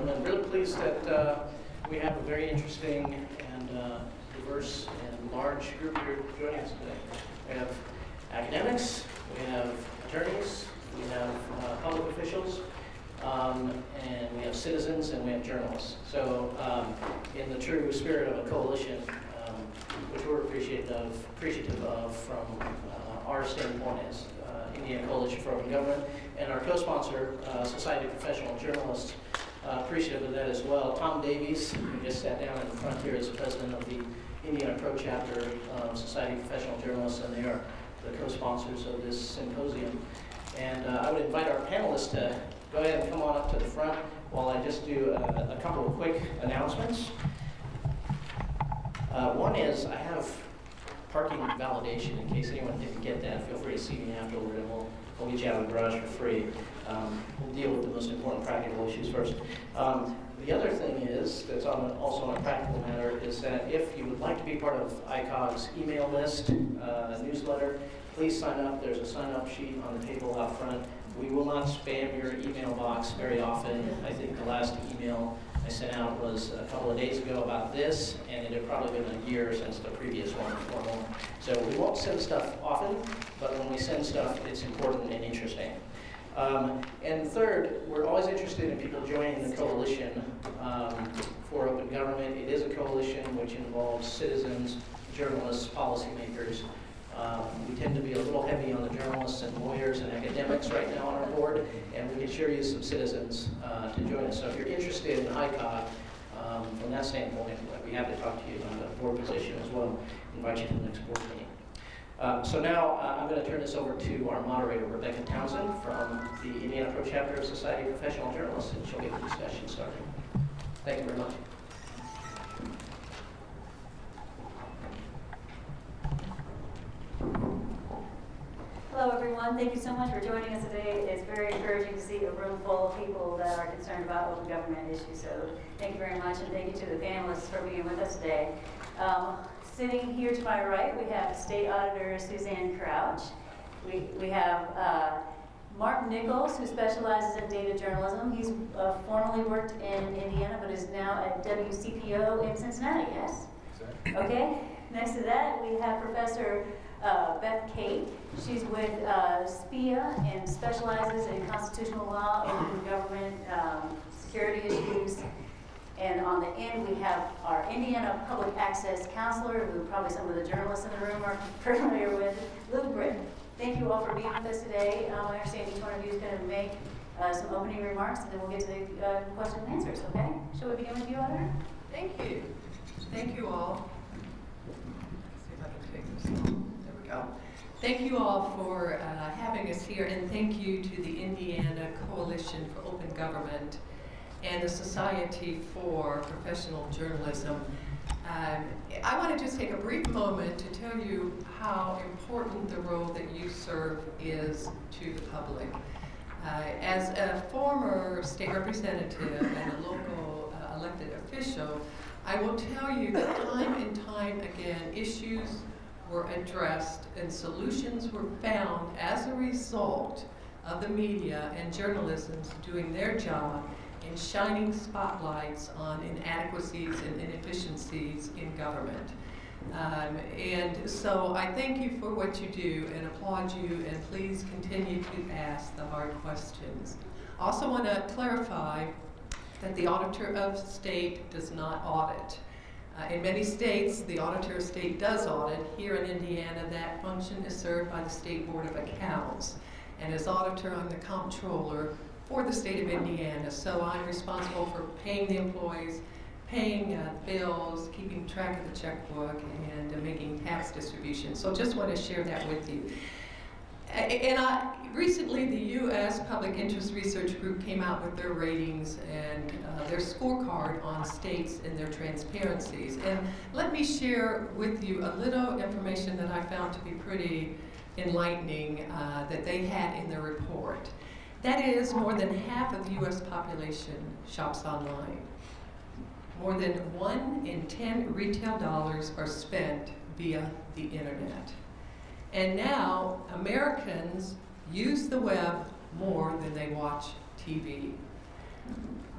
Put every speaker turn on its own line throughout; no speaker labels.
gentlemen. Really pleased that we have a very interesting and diverse and large group here joining us today. We have academics, we have attorneys, we have public officials, and we have citizens, and we have journalists. So in the true spirit of a coalition, which we're appreciative of from our standpoint as Indiana Coalition for Open Government, and our co-sponsor, Society of Professional Journalists, appreciative of that as well. Tom Davies, who just sat down in the front here, is president of the Indiana Pro Chapter Society of Professional Journalists, and they are the co-sponsors of this symposium. And I would invite our panelists to go ahead and come on up to the front while I just do a couple of quick announcements. One is I have parking validation. In case anyone didn't get that, feel free to see me afterward, and we'll get you out of the garage for free. We'll deal with the most important practical issues first. The other thing is, that's also on a practical matter, is that if you would like to be part of ICOG's email list, newsletter, please sign up. There's a sign-up sheet on the table out front. We will not spam your email box very often. I think the last email I sent out was a couple of days ago about this, and it had probably been a year since the previous one or more. So we won't send stuff often, but when we send stuff, it's important and interesting. And third, we're always interested in people joining the coalition for open government. It is a coalition which involves citizens, journalists, policymakers. We tend to be a little heavy on the journalists and lawyers and academics right now on our board, and we can sure use some citizens to join us. So if you're interested in ICOG, from that standpoint, I'd be happy to talk to you about the board position as well. Invite you to the next board meeting. So now I'm going to turn this over to our moderator, Rebecca Townsend from the Indiana Pro Chapter of Society of Professional Journalists, and she'll get the discussion started. Thank you very much.
Hello everyone, thank you so much for joining us today. It's very encouraging to see a room full of people that are concerned about open government issues. So thank you very much, and thank you to the panelists for being with us today. Sitting here to my right, we have State Auditor Suzanne Crouch. We have Mark Nichols, who specializes in data journalism. He's formerly worked in Indiana, but is now at WCPO in Cincinnati, yes? Exactly. Okay. Next to that, we have Professor Beth Cate. She's with SPIA and specializes in constitutional law, open government, security issues. And on the end, we have our Indiana Public Access Counselor, who probably some of the journalists in the room are familiar with, Britt. Thank you all for being with us today. I understand each one of you is going to make some opening remarks, and then we'll get to the question and answers, okay? Shall we begin with you, Auditor?
Thank you. Thank you all. Let's see if I can take this on. There we go. Thank you all for having us here, and thank you to the Indiana Coalition for Open Government and the Society for Professional Journalism. I want to just take a brief moment to tell you how important the role that you serve is to the public. As a former state representative and a local elected official, I will tell you that time and time again, issues were addressed and solutions were found as a result of the media and journalism doing their job in shining spotlights on inadequacies and inefficiencies in government. And so I thank you for what you do and applaud you, and please continue to ask the hard questions. I also want to clarify that the Auditor of State does not audit. In many states, the Auditor of State does audit. Here in Indiana, that function is served by the State Board of Accounts. And as Auditor, I'm the Comptroller for the state of Indiana. So I'm responsible for paying the employees, paying bills, keeping track of the checkbook, and making tax distributions. So just want to share that with you. And recently, the U.S. Public Interest Research Group came out with their ratings and their scorecard on states and their transparencies. And let me share with you a little information that I found to be pretty enlightening that they had in their report. That is, more than half of the U.S. population shops online. More than 1 in 10 retail dollars are spent via the internet. And now, Americans use the web more than they watch TV.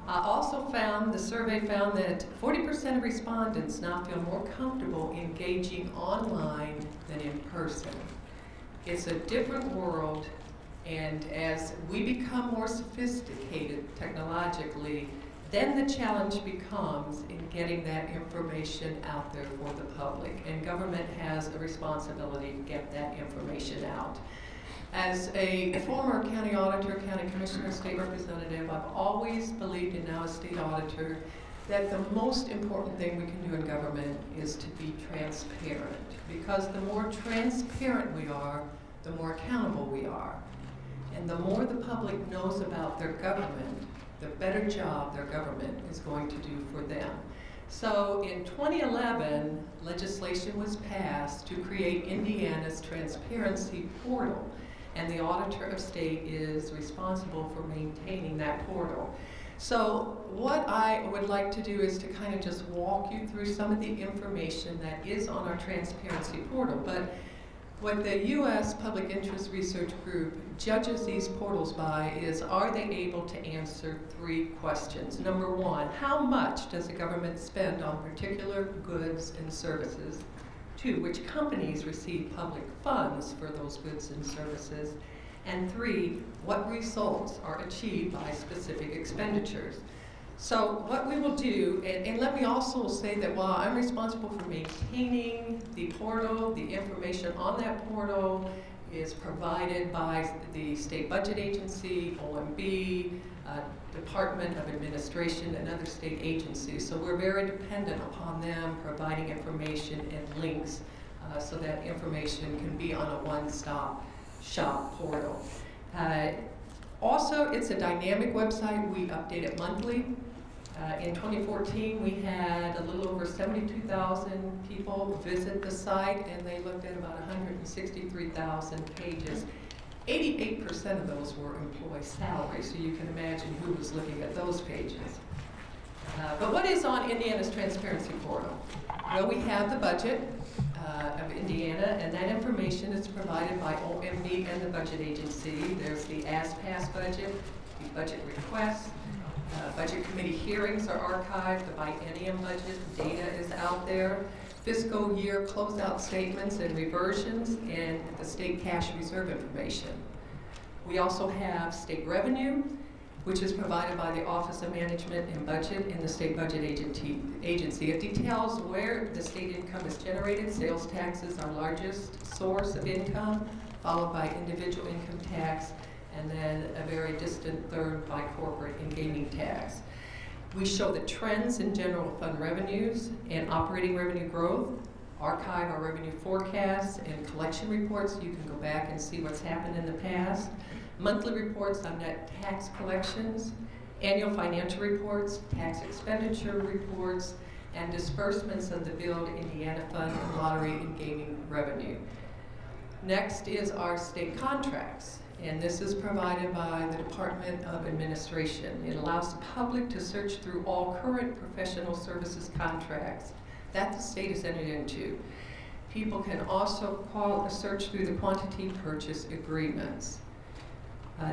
I also found, the survey found that 40% of respondents now feel more comfortable engaging online than in person. It's a different world, and as we become more sophisticated technologically, then the challenge becomes in getting that information out there for the public, and government has a responsibility to get that information out. As a former county auditor, county commissioner, state representative, I've always believed, and now as state auditor, that the most important thing we can do in government is to be transparent. Because the more transparent we are, the more accountable we are. And the more the public knows about their government, the better job their government is going to do for them. So in 2011, legislation was passed to create Indiana's transparency portal. And the Auditor of State is responsible for maintaining that portal. So what I would like to do is to kind of just walk you through some of the information that is on our transparency portal. But what the U.S. Public Interest Research Group judges these portals by is, are they able to answer 3 questions? Number 1, how much does the government spend on particular goods and services? 2, which companies receive public funds for those goods and services? And 3, what results are achieved by specific expenditures? So what we will do, and let me also say that while I'm responsible for maintaining the portal, the information on that portal is provided by the State Budget Agency, OMB, Department of Administration, and other state agencies. So we're very dependent upon them providing information and links so that information can be on a one-stop shop portal. Also, it's a dynamic website. We update it monthly. In 2014, we had a little over 72,000 people visit the site, and they looked at about 163,000 pages. 88% of those were employee salaries, so you can imagine who was looking at those pages. But what is on Indiana's Transparency Portal? Well, we have the budget of Indiana, and that information is provided by OMB and the budget agency. There's the as-passed budget, the budget requests, budget committee hearings are archived, the biennium budget data is out there, fiscal year closeout statements and reversions, and the state cash reserve information. We also have state revenue, which is provided by the Office of Management and Budget in the State Budget Agency. It details where the state income is generated. Sales tax is our largest source of income, followed by individual income tax, and then a very distant third by corporate and gaming tax. We show the trends in general fund revenues and operating revenue growth, archive our revenue forecasts and collection reports so you can go back and see what's happened in the past, monthly reports on net tax collections, annual financial reports, tax expenditure reports, and disbursements of the Build Indiana Fund and lottery and gaming revenue. Next is our state contracts. And this is provided by the Department of Administration. It allows the public to search through all current professional services contracts that the state has entered into. People can also search through the quantity purchase agreements.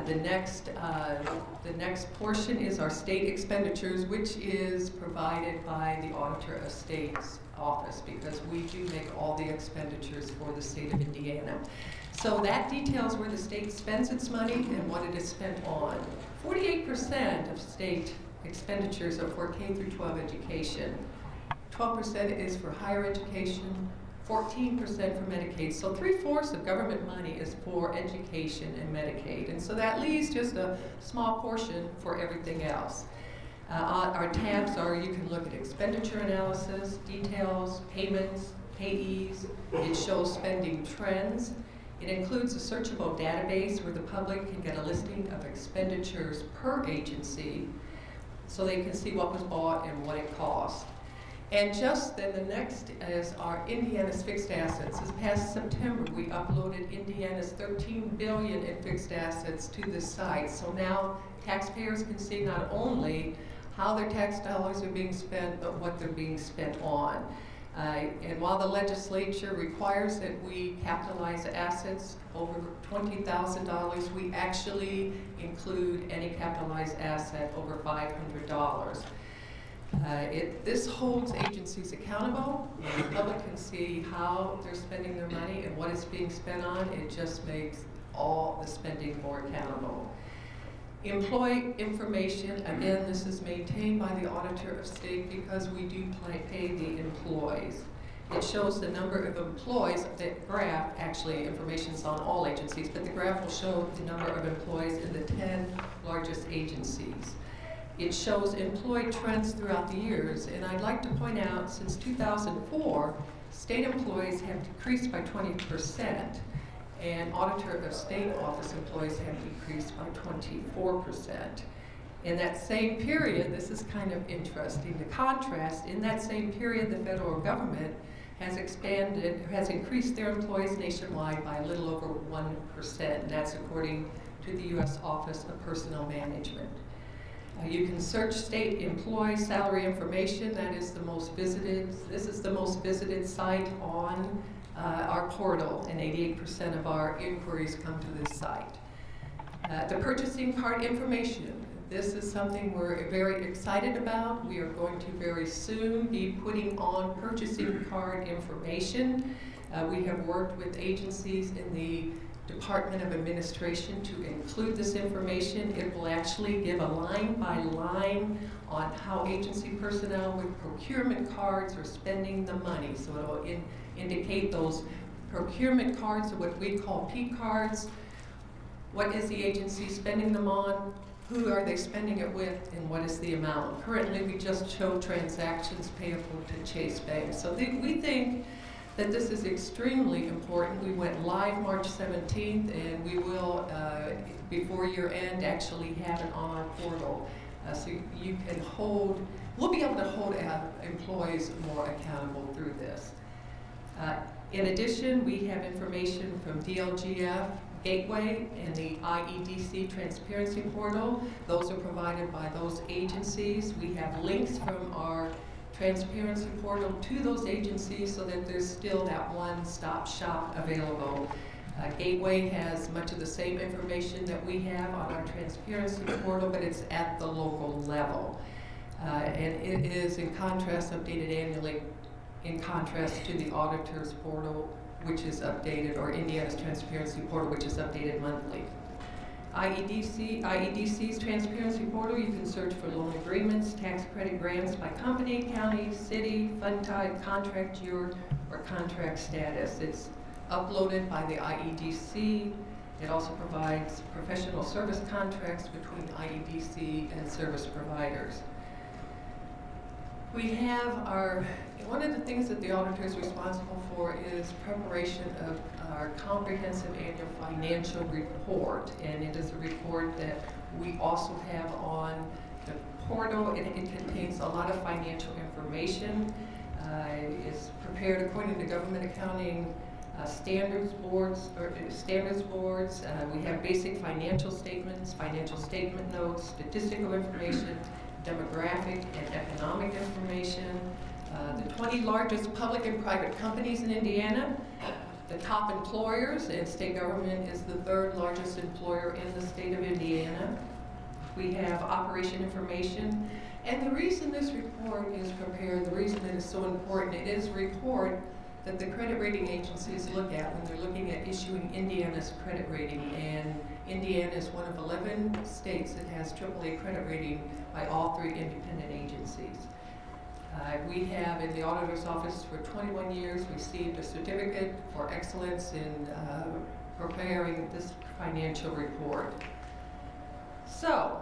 The next portion is our state expenditures, which is provided by the Auditor of State's office, because we do make all the expenditures for the state of Indiana. So that details where the state spends its money and what it is spent on. 48% of state expenditures are for K through 12 education. 12% is for higher education, 14% for Medicaid. So 3/4 of government money is for education and Medicaid. And so that leaves just a small portion for everything else. Our tabs are, you can look at expenditure analysis, details, payments, payees. It shows spending trends. It includes a searchable database where the public can get a listing of expenditures per agency so they can see what was bought and what it cost. And just then the next is our Indiana's fixed assets. This past September, we uploaded Indiana's $13 billion in fixed assets to the site. So now taxpayers can see not only how their tax dollars are being spent, but what they're being spent on. And while the legislature requires that we capitalize assets over $20,000, we actually include any capitalized asset over $500. This holds agencies accountable. The public can see how they're spending their money and what it's being spent on. It just makes all the spending more accountable. Employee information, again, this is maintained by the Auditor of State because we do pay the employees. It shows the number of employees. The graph, actually, information's on all agencies, but the graph will show the number of employees in the 10 largest agencies. It shows employee trends throughout the years, and I'd like to point out, since 2004, state employees have decreased by 20%, and Auditor of State office employees have decreased by 24%. In that same period, this is kind of interesting, the contrast, in that same period, the federal government has increased their employees nationwide by a little over 1%, and that's according to the U.S. Office of Personnel Management. You can search state employee salary information. That is the most visited. This is the most visited site on our portal, and 88% of our inquiries come to this site. The purchasing card information. This is something we're very excited about. We are going to very soon be putting on purchasing card information. We have worked with agencies in the Department of Administration to include this information. It will actually give a line by line on how agency personnel with procurement cards are spending the money. So it will indicate those procurement cards, or what we call P cards. What is the agency spending them on? Who are they spending it with? And what is the amount? Currently, we just show transactions payable to Chase Bank. So we think that this is extremely important. We went live March 17th, and we will, before year end, actually have it on our portal. So you can we'll be able to hold employees more accountable through this. In addition, we have information from DLGF, Gateway, and the IEDC Transparency Portal. Those are provided by those agencies. We have links from our Transparency Portal to those agencies so that there's still that one-stop shop available. Gateway has much of the same information that we have on our Transparency Portal, but it's at the local level. And it is, in contrast, updated annually, in contrast to the Auditor's Portal, which is updated, or Indiana's Transparency Portal, which is updated monthly. IEDC's Transparency Portal, you can search for loan agreements, tax credit grants by company, county, city, fund type, contract year, or contract status. It's uploaded by the IEDC. It also provides professional service contracts between IEDC and service providers. We have one of the things that the auditor is responsible for is preparation of our comprehensive annual financial report, and it is a report that we also have on the portal. It contains a lot of financial information. It's prepared according to government accounting standards boards. We have basic financial statements, financial statement notes, statistical information, demographic and economic information, the 20 largest public and private companies in Indiana, the top employers, and state government is the 3rd largest employer in the state of Indiana. We have operation information, and the reason this report is prepared, the reason it is so important, it is a report that the credit rating agencies look at when they're looking at issuing Indiana's credit rating, and Indiana is one of 11 states that has AAA credit rating by all 3 independent agencies. We have, in the auditor's office for 21 years, received a certificate for excellence in preparing this financial report. So,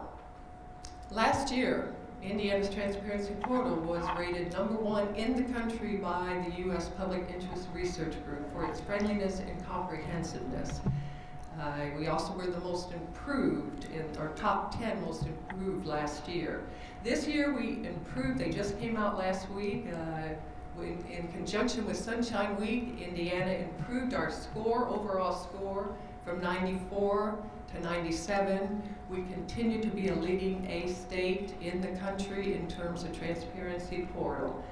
last year, Indiana's Transparency Portal was rated #1 in the country by the U.S. Public Interest Research Group for its friendliness and comprehensiveness. We also were the most improved, or top 10 most improved last year. This year we improved, they just came out last week. In conjunction with Sunshine Week, Indiana improved our score, overall score, from 94 to 97. We continue to be a leading A state in the country in terms of Transparency Portal.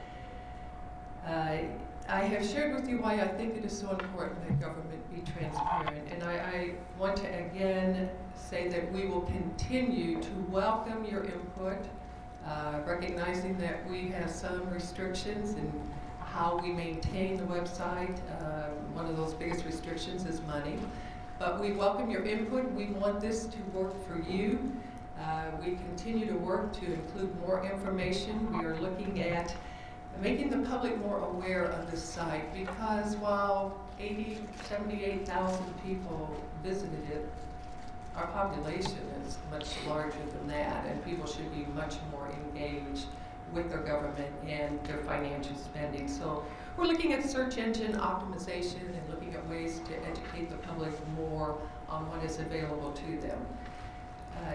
I have shared with you why I think it is so important that government be transparent, and I want to again say that we will continue to welcome your input, recognizing that we have some restrictions in how we maintain the website. One of those biggest restrictions is money, but we welcome your input. We want this to work for you. We continue to work to include more information. We are looking at making the public more aware of the site, because while 78,000 people visited it, our population is much larger than that, and people should be much more engaged with their government and their financial spending. So we're looking at search engine optimization and looking at ways to educate the public more on what is available to them.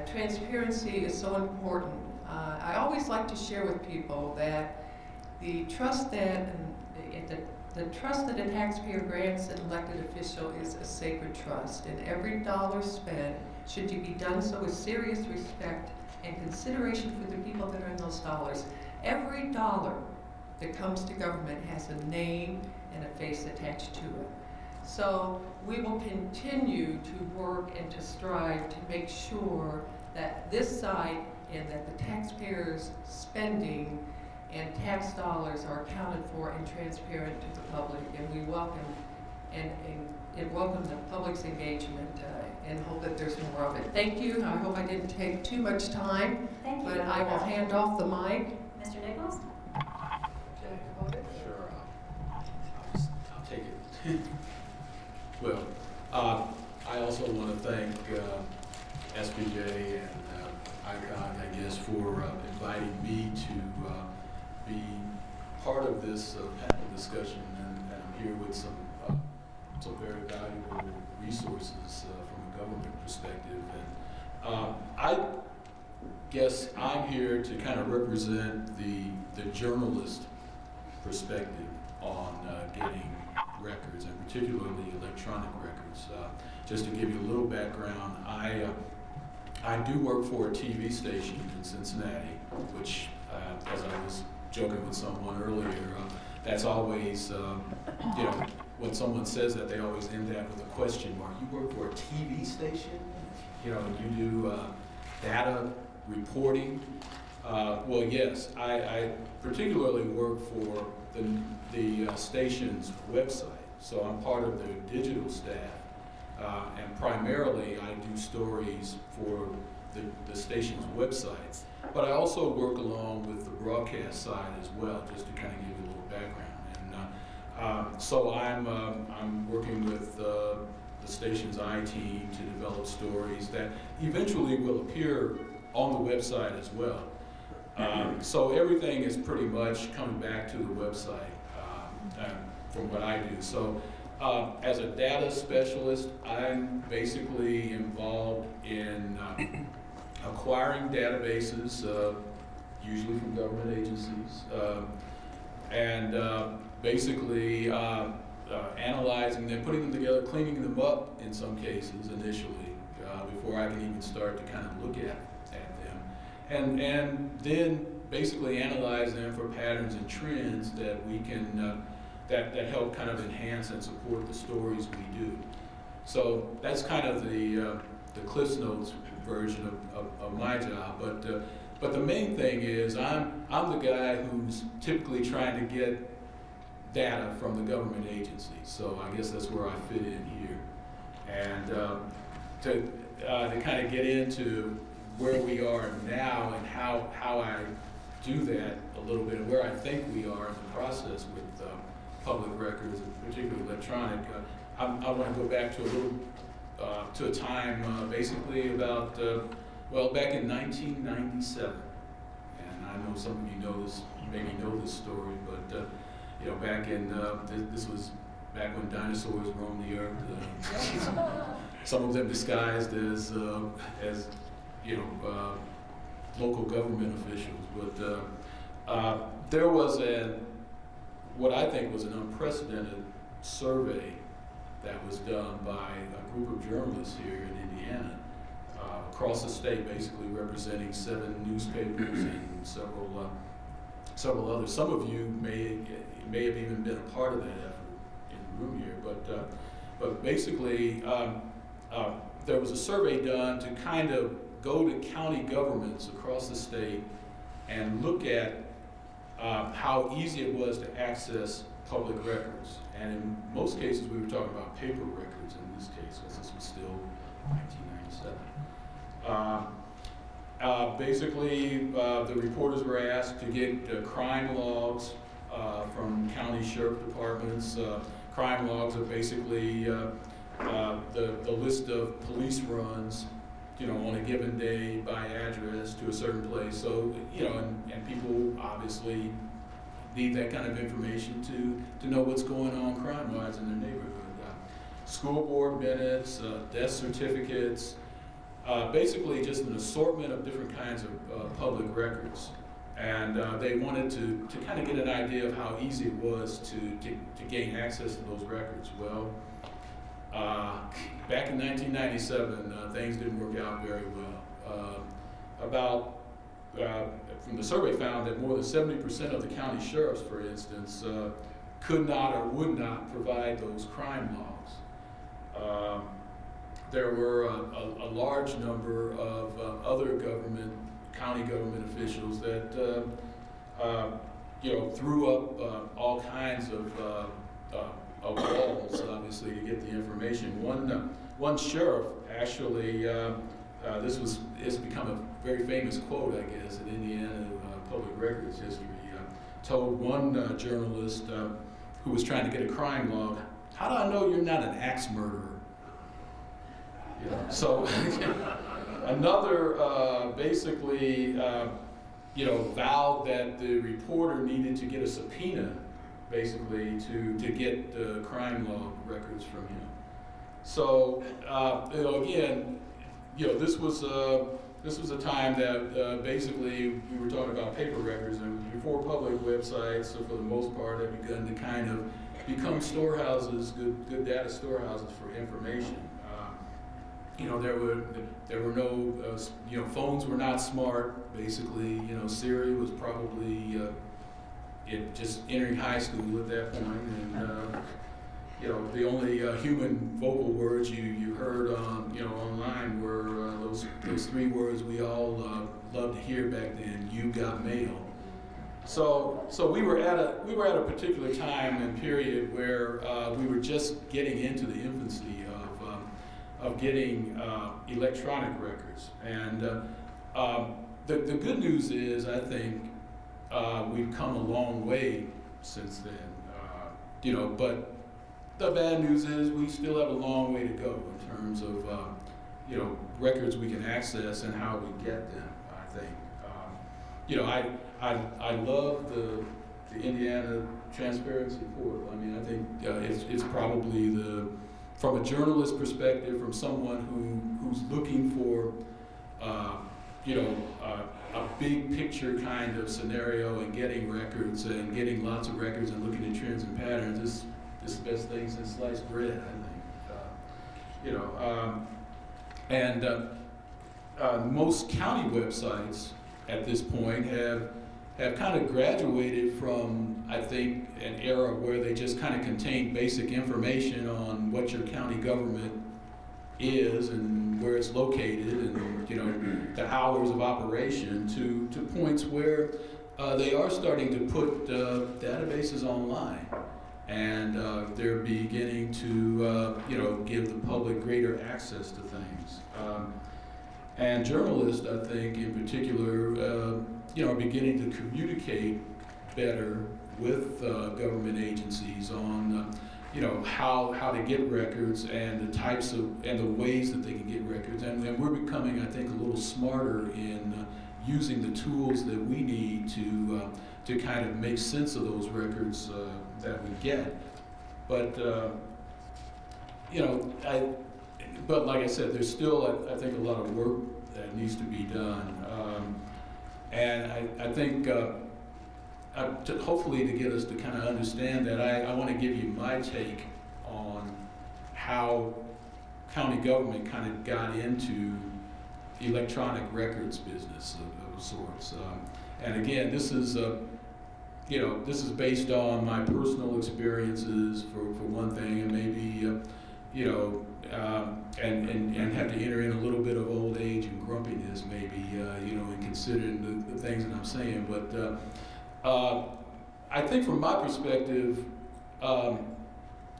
Transparency is so important. I always like to share with people that the trust that the trust that a taxpayer grants an elected official is a sacred trust, and every dollar spent should be done so with serious respect and consideration for the people that earn those dollars. Every dollar that comes to government has a name and a face attached to it. So we will continue to work and to strive to make sure that this site and that the taxpayers' spending and tax dollars are accounted for and transparent to the public, and we welcome and welcome the public's engagement and hope that there's more of it. Thank you. I hope I didn't take too much time,
Thank you.
but I will hand off the mic.
Mr. Nichols?
Sure, I'll take it. Well, I also want to thank SBJ and ICON, I guess, for inviting me to be part of this panel discussion, and I'm here with some very valuable resources from a government perspective. And I guess I'm here to kind of represent the journalist perspective on getting records, and particularly electronic records. Just to give you a little background, I do work for a TV station in Cincinnati, which, as I was joking with someone earlier, that's always, you know, when someone says that, they always end that with a question mark. You work for a TV station? You know, you do data reporting? Well, yes, I particularly work for the station's website. So I'm part of the digital staff, and primarily I do stories for the station's website. But I also work along with the broadcast side as well, just to kind of give you a little background. And so I'm working with the station's I-team to develop stories that eventually will appear on the website as well. So everything is pretty much coming back to the website from what I do. So as a data specialist, I'm basically involved in acquiring databases, usually from government agencies, and basically analyzing them, putting them together, cleaning them up in some cases initially, before I can even start to kind of look at them, and then basically analyze them for patterns and trends that we can that help kind of enhance and support the stories we do. So that's kind of the Cliff's Notes version of my job, but the main thing is I'm the guy who's typically trying to get data from the government agencies. So I guess that's where I fit in here, and to kind of get into where we are now and how I do that a little bit, and where I think we are in the process with public records, and particularly electronic. I want to go back to a little to a time basically about well, back in 1997, and I know some of you know this, maybe know this story, but you know, back in this was back when dinosaurs roamed the earth. Some of them disguised as you know, local government officials, but there was what I think was an unprecedented survey that was done by a group of journalists here in Indiana, across the state, basically representing 7 newspapers and several several others. Some of you may have even been a part of that effort in the room here, but basically there was a survey done to kind of go to county governments across the state and look at how easy it was to access public records. And in most cases, we were talking about paper records in this case, because this was still 1997. Basically, the reporters were asked to get crime logs from county sheriff departments. Crime logs are basically the list of police runs, on a given day by address to a certain place. So, and people obviously need that kind of information to know what's going on crime-wise in their neighborhood. School board minutes, death certificates, basically just an assortment of different kinds of public records. And they wanted to kind of get an idea of how easy it was to gain access to those records. Well, back in 1997, things didn't work out very well. From the survey found that more than 70% of the county sheriffs, for instance, could not or would not provide those crime logs. There were a large number of other county government officials that threw up all kinds of walls, obviously, to get the information. One sheriff actually, it's become a very famous quote, I guess, in Indiana public records history, told one journalist who was trying to get a crime log, "How do I know you're not an axe murderer?" So another basically, vowed that the reporter needed to get a subpoena, basically, to get crime log records from him. So, again, this was a time that basically we were talking about paper records, and before public websites, so for the most part, have begun to kind of become storehouses, good data storehouses for information. There were no, phones were not smart, basically. Siri was probably just entering high school at that point, and the only human vocal words you heard on online were those three words we all loved to hear back then: "You got mail." So we were at a particular time and period where we were just getting into the infancy of getting electronic records, and the good news is, I think, we've come a long way since then, but the bad news is we still have a long way to go in terms of records we can access and how we get them, I think. I love the Indiana Transparency Portal. I mean, I think it's probably from a journalist perspective, from someone who's looking for a big picture kind of scenario and getting records and getting lots of records and looking at trends and patterns, this is the best thing since sliced bread, I think. Most county websites at this point have kind of graduated from, I think, an era where they just kind of contain basic information on what your county government is and where it's located and the hours of operation to points where they are starting to put databases online, and they're beginning to give the public greater access to things. And journalists, I think, in particular, are beginning to communicate better with government agencies on how to get records and the types of and the ways that they can get records, and we're becoming, I think, a little smarter in using the tools that we need to kind of make sense of those records that we get. But but like I said, there's still, I think, a lot of work that needs to be done, and I think. Hopefully to get us to kind of understand that, I want to give you my take on how county government kind of got into the electronic records business of sorts. And again, this is you know, this is based on my personal experiences for one thing, and maybe, you know, and have to enter in a little bit of old age and grumpiness, maybe, you know, in considering the things that I'm saying. But I think from my perspective,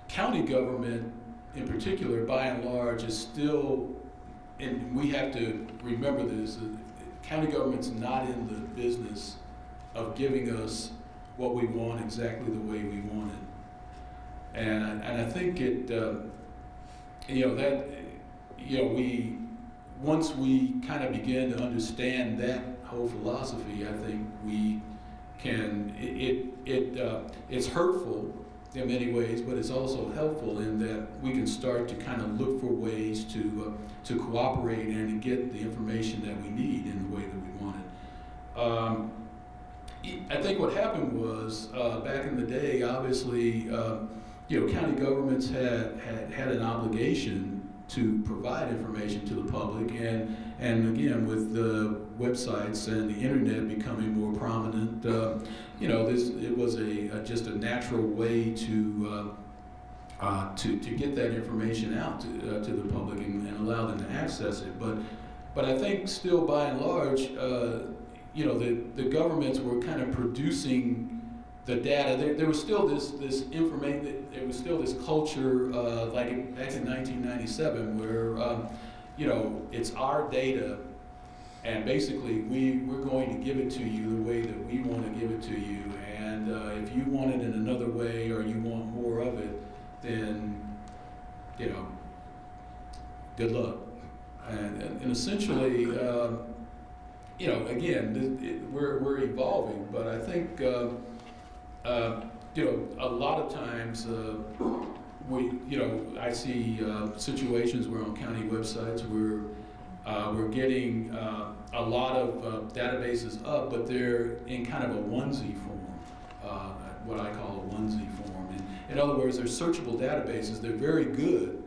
county government in particular, by and large, is still, and we have to remember this, county government's not in the business of giving us what we want exactly the way we want it. And I think it, you know, that, you know, once we kind of begin to understand that whole philosophy, I think we can, it's hurtful in many ways, but it's also helpful in that we can start to kind of look for ways to cooperate and to get the information that we need in the way that we want it. I think what happened was, back in the day, obviously, you know, county governments had an obligation to provide information to the public, and again, with the websites and the internet becoming more prominent, you know, it was just a natural way to get that information out to the public and allow them to access it. But I think still, by and large, you know, the governments were kind of producing the data. There was still this information. There was still this culture, like back in 1997, where you know, it's our data, and basically we're going to give it to you the way that we want to give it to you. And if you want it in another way, or you want more of it, then, you know, good luck. And essentially, you know, again, we're evolving, but I think, you know, a lot of times you know, I see situations where on county websites we're getting a lot of databases up, but they're in kind of a onesie form, what I call a onesie form. And in other words, they're searchable databases. They're very good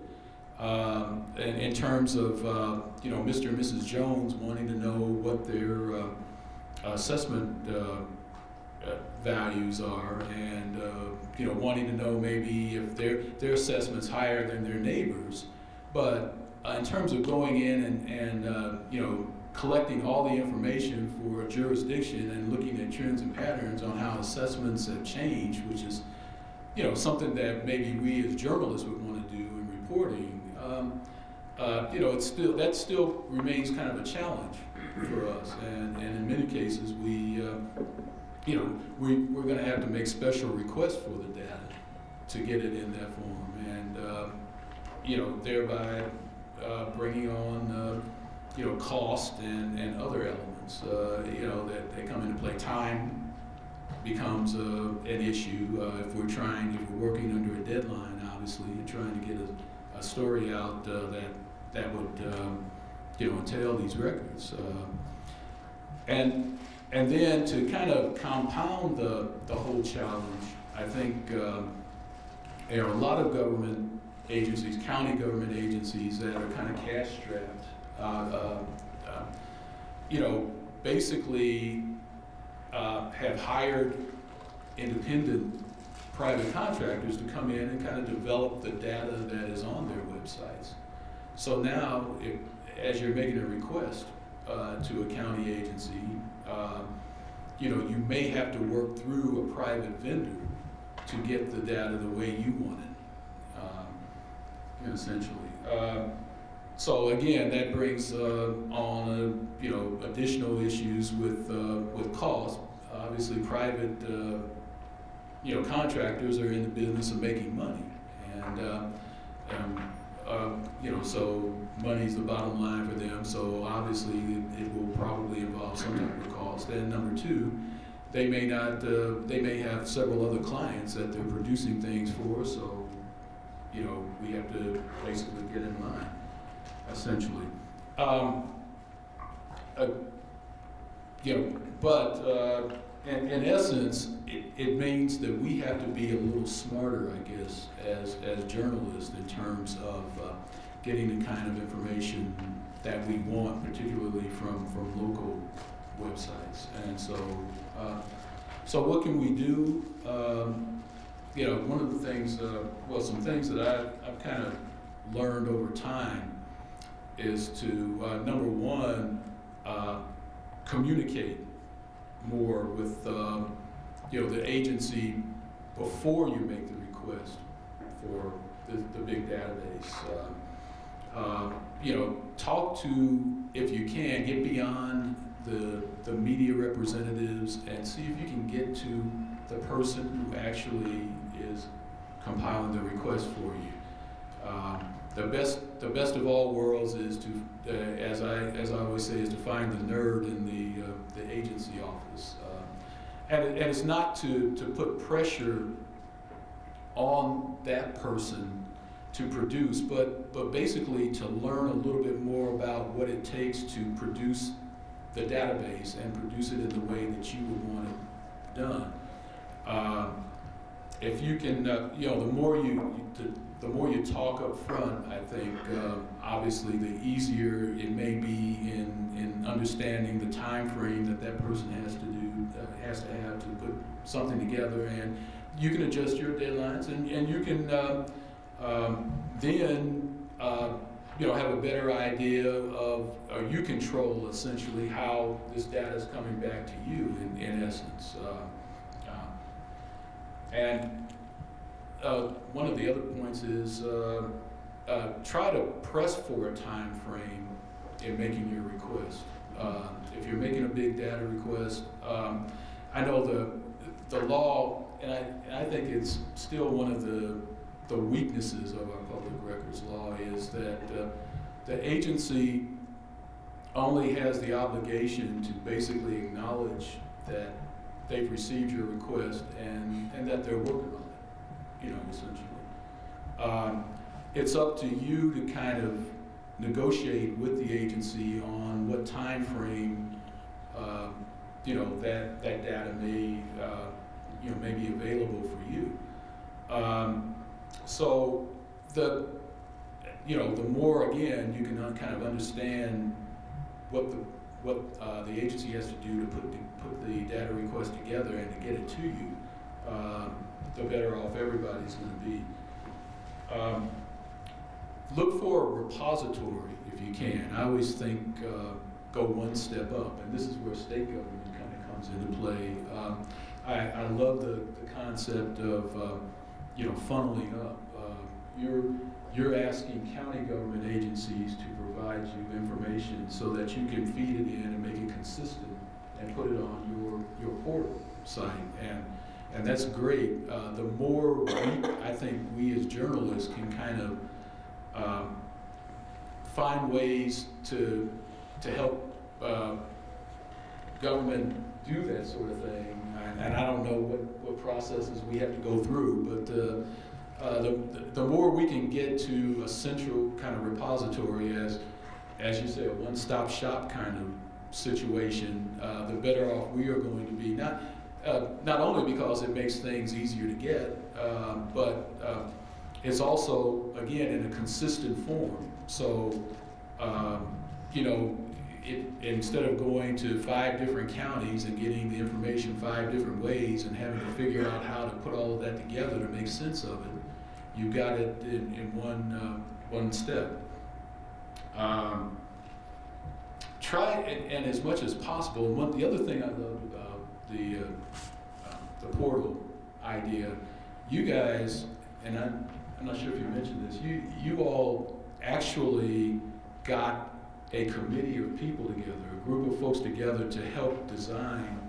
in terms of, you know, Mr. and Mrs. Jones wanting to know what their assessment values are, and you know, wanting to know maybe if their assessment's higher than their neighbors. But in terms of going in and you know, collecting all the information for a jurisdiction and looking at trends and patterns on how assessments have changed, which is, you know, something that maybe we as journalists would want to do in reporting, you know, that still remains kind of a challenge for us, and in many cases you know, we're going to have to make special requests for the data to get it in that form, and you know, thereby bringing on you know, cost and other elements, you know, that they come into play. Time becomes an issue if we're working under a deadline, obviously, and trying to get a story out that would you know, entail these records. And then to kind of compound the whole challenge, I think there are a lot of government agencies, county government agencies, that are kind of cash strapped. You know, basically have hired independent private contractors to come in and kind of develop the data that is on their websites. So now, as you're making a request to a county agency, you know, you may have to work through a private vendor to get the data the way you want it, essentially. So again, that brings on you know, additional issues with cost. Obviously, private you know, contractors are in the business of making money, and you know, so money's the bottom line for them. So obviously, it will probably involve some type of cost. And number two, they may not. They may have several other clients that they're producing things for. So, you know, we have to basically get in line, essentially. You know, but in essence, it means that we have to be a little smarter, I guess, as journalists, in terms of getting the kind of information that we want, particularly from local websites. And so So what can we do? You know, one of the things, well, some things that I've kind of learned over time is to, number one, communicate more with, you know, the agency before you make the request for the big database. You know, talk to, if you can, get beyond the media representatives and see if you can get to the person who actually is compiling the request for you. The best of all worlds is to, as I always say, is to find the nerd in the agency office, and it's not to put pressure on that person to produce, but basically to learn a little bit more about what it takes to produce the database and produce it in the way that you would want it done. If you can, you know, the more you talk up front, I think obviously the easier it may be in understanding the time frame that person has to have to put something together, and you can adjust your deadlines, and you can then you know, have a better idea of, or you control essentially how this data is coming back to you in essence. And one of the other points is try to press for a time frame in making your request. If you're making a big data request, I know the law, and I think it's still one of the weaknesses of our public records law is that the agency only has the obligation to basically acknowledge that they've received your request and that they're working on it, you know, essentially. It's up to you to kind of negotiate with the agency on what time frame, you know, that data may, you know, may be available for you. So you know, the more, again, you can kind of understand what the agency has to do to put the data request together and to get it to you, the better off everybody's going to be. Look for a repository if you can. I always think go one step up, and this is where state government kind of comes into play. I love the concept of you know, funneling up. You're asking county government agencies to provide you information so that you can feed it in and make it consistent and put it on your portal site, and that's great. The more I think we as journalists can kind of find ways to help government do that sort of thing, and I don't know what processes we have to go through, but the more we can get to a central kind of repository, as you say, a one-stop shop kind of situation, the better off we are going to be. Not only because it makes things easier to get, but it's also, again, in a consistent form. So, you know, instead of going to 5 different counties and getting the information 5 different ways and having to figure out how to put all of that together to make sense of it, you got it in one step. Try and as much as possible. And the other thing I love about the portal idea, you guys, and I'm not sure if you mentioned this, you all actually got a committee of people together, a group of folks together to help design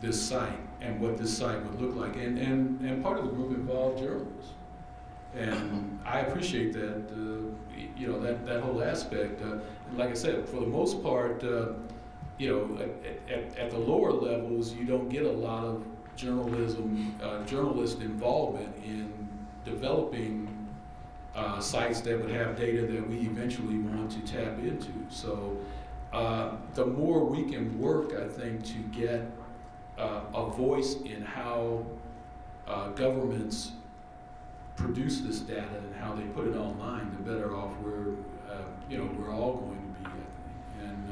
this site and what this site would look like. And part of the group involved journalists. And I appreciate that, you know, that whole aspect. Like I said, for the most part, you know, at the lower levels, you don't get a lot of journalist involvement in developing sites that would have data that we eventually want to tap into. So the more we can work, I think, to get a voice in how governments produce this data and how they put it online, the better off you know, we're all going to be, I think.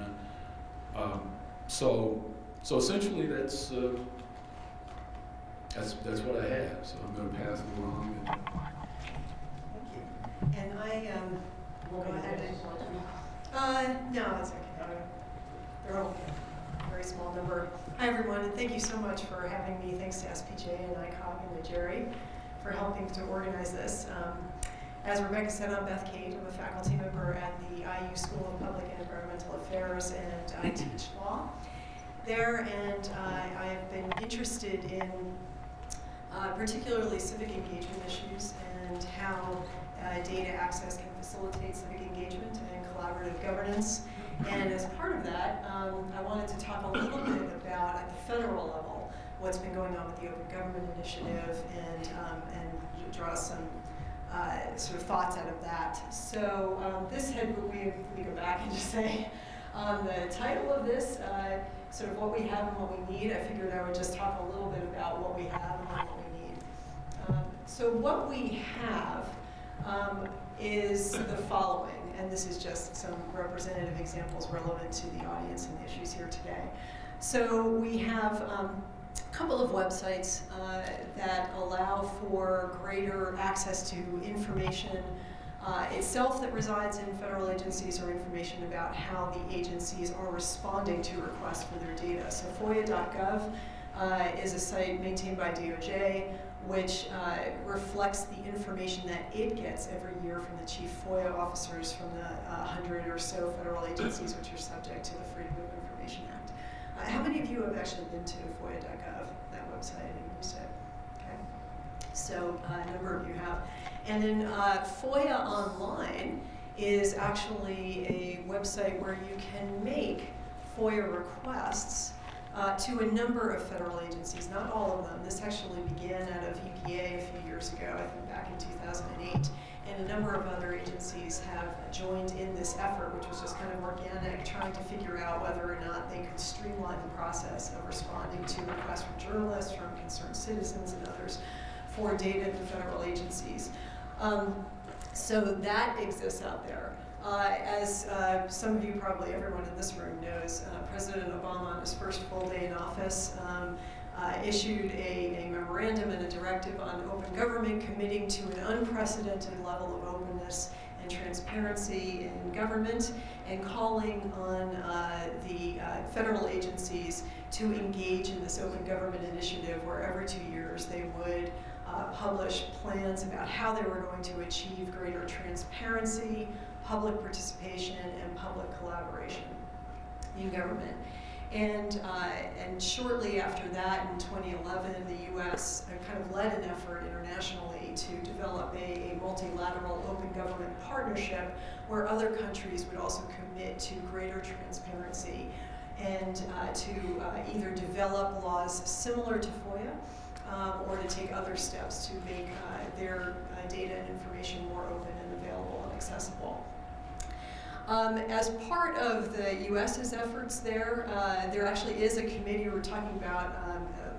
And so essentially, that's that's what I have, so I'm going to pass it along.
Thank you. And I, will go ahead and, no, it's okay. They're all a very small number. Hi, everyone, and thank you so much for having me. Thanks to SPJ and ICOG and to Jerry for helping to organize this. As Rebecca said, I'm Beth Cate. I'm a faculty member at the IU School of Public and Environmental Affairs, and I teach law there, and I have been interested in particularly civic engagement issues and how data access can facilitate civic engagement and collaborative governance. And as part of that, I wanted to talk a little bit about, at the federal level, what's been going on with the Open Government Initiative and draw some sort of thoughts out of that. So this had, we go back and just say, the title of this, sort of what we have and what we need, I figured I would just talk a little bit about what we have and what we need. So what we have is the following, and this is just some representative examples relevant to the audience and the issues here today. So we have a couple of websites that allow for greater access to information itself that resides in federal agencies, or information about how the agencies are responding to requests for their data. So FOIA.gov is a site maintained by DOJ, which reflects the information that it gets every year from the chief FOIA officers from the 100 or so federal agencies which are subject to the Freedom of Information Act. How many of you have actually been to FOIA.gov, that website, and used it? Okay. So a number of you have. And then FOIA Online is actually a website where you can make FOIA requests to a number of federal agencies, not all of them. This actually began out of EPA a few years ago, I think back in 2008. And a number of other agencies have joined in this effort, which was just kind of organic, trying to figure out whether or not they could streamline the process of responding to requests from journalists, from concerned citizens, and others for data in federal agencies. So that exists out there. As some of you, probably everyone in this room knows, President Obama on his first full day in office issued a memorandum and a directive on open government, committing to an unprecedented level of openness and transparency in government, and calling on the federal agencies to engage in this open government initiative, where every 2 years they would publish plans about how they were going to achieve greater transparency, public participation, and public collaboration in government. And shortly after that, in 2011, the U.S. kind of led an effort internationally to develop a multilateral open government partnership where other countries would also commit to greater transparency and to either develop laws similar to FOIA or to take other steps to make their data and information more open and available and accessible. As part of the U.S.'s efforts there actually is a committee we're talking about,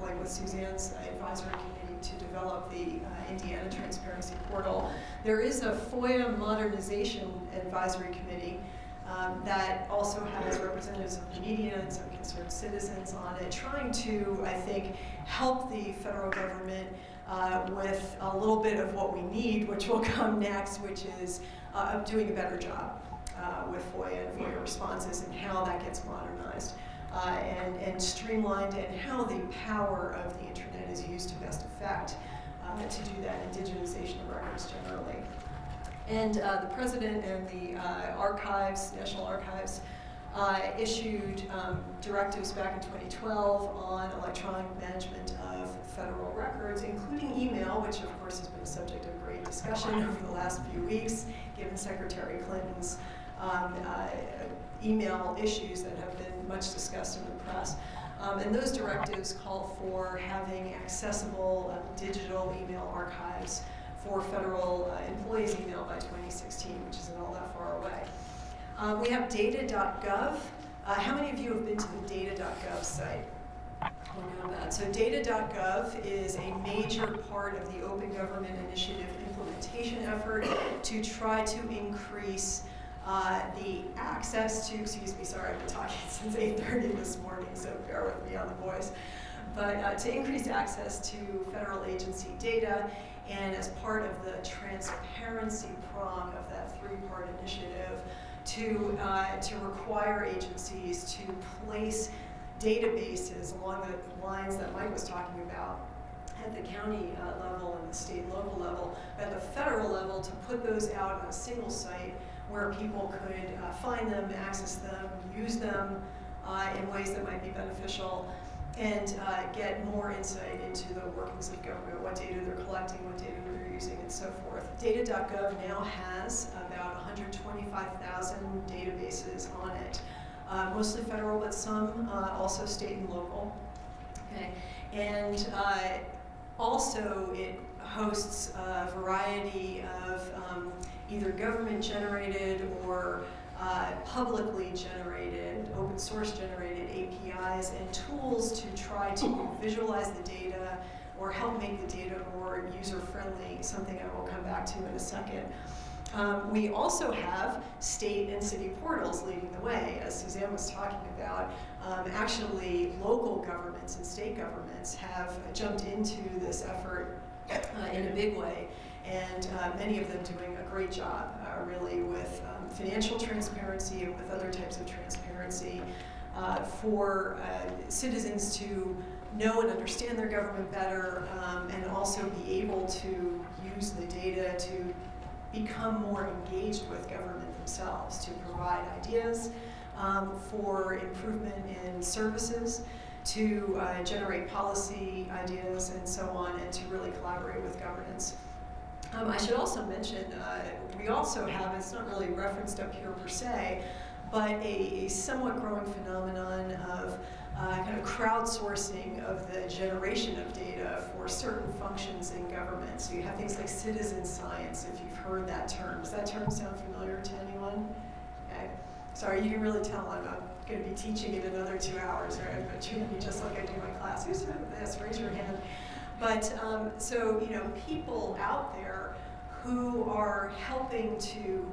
like with Suzanne's advisory committee to develop the Indiana Transparency Portal. There is a FOIA Modernization Advisory Committee that also has representatives of the media and some concerned citizens on it, trying to, I think, help the federal government with a little bit of what we need, which will come next, which is doing a better job with FOIA and FOIA responses, and how that gets modernized and streamlined, and how the power of the internet is used to best effect to do that, and digitization of records generally. And the president and the archives, National Archives, issued directives back in 2012 on electronic management of federal records, including email, which of course has been a subject of great discussion over the last few weeks, given Secretary Clinton's email issues that have been much discussed in the press. And those directives call for having accessible digital email archives for federal employees' email by 2016, which isn't all that far away. We have data.gov. How many of you have been to the data.gov site? We know that. So data.gov is a major part of the Open Government Initiative implementation effort to try to increase the access to, excuse me, sorry, I've been talking since 8:30 this morning, so bear with me on the voice. but to increase access to federal agency data, and as part of the transparency prong of that three-part initiative, to require agencies to place databases along the lines that Mike was talking about at the county level and the state and local level, at the federal level, to put those out on a single site where people could find them, access them, use them in ways that might be beneficial, and get more insight into the workings of government, what data they're collecting, what data they're using, and so forth. Data.gov now has about 125,000 databases on it, mostly federal, but some also state and local. Okay. And also it hosts a variety of either government-generated or publicly generated, open source generated APIs and tools to try to visualize the data or help make the data more user-friendly, something I will come back to in a second. We also have state and city portals leading the way, as Suzanne was talking about. Actually, local governments and state governments have jumped into this effort in a big way, and many of them doing a great job, really, with financial transparency and with other types of transparency for citizens to know and understand their government better, and also be able to use the data to become more engaged with government themselves, to provide ideas for improvement in services, to generate policy ideas and so on, and to really collaborate with governance. I should also mention, we also have, it's not really referenced up here per se, but a somewhat growing phenomenon of kind of crowdsourcing of the generation of data for certain functions in government. So you have things like citizen science, if you've heard that term. Does that term sound familiar to anyone? Okay. Sorry, you can really tell I'm going to be teaching in another 2 hours, right? But you're going to be just like I do my class. Who's heard of this? Raise your hand. But so, you know, people out there who are helping to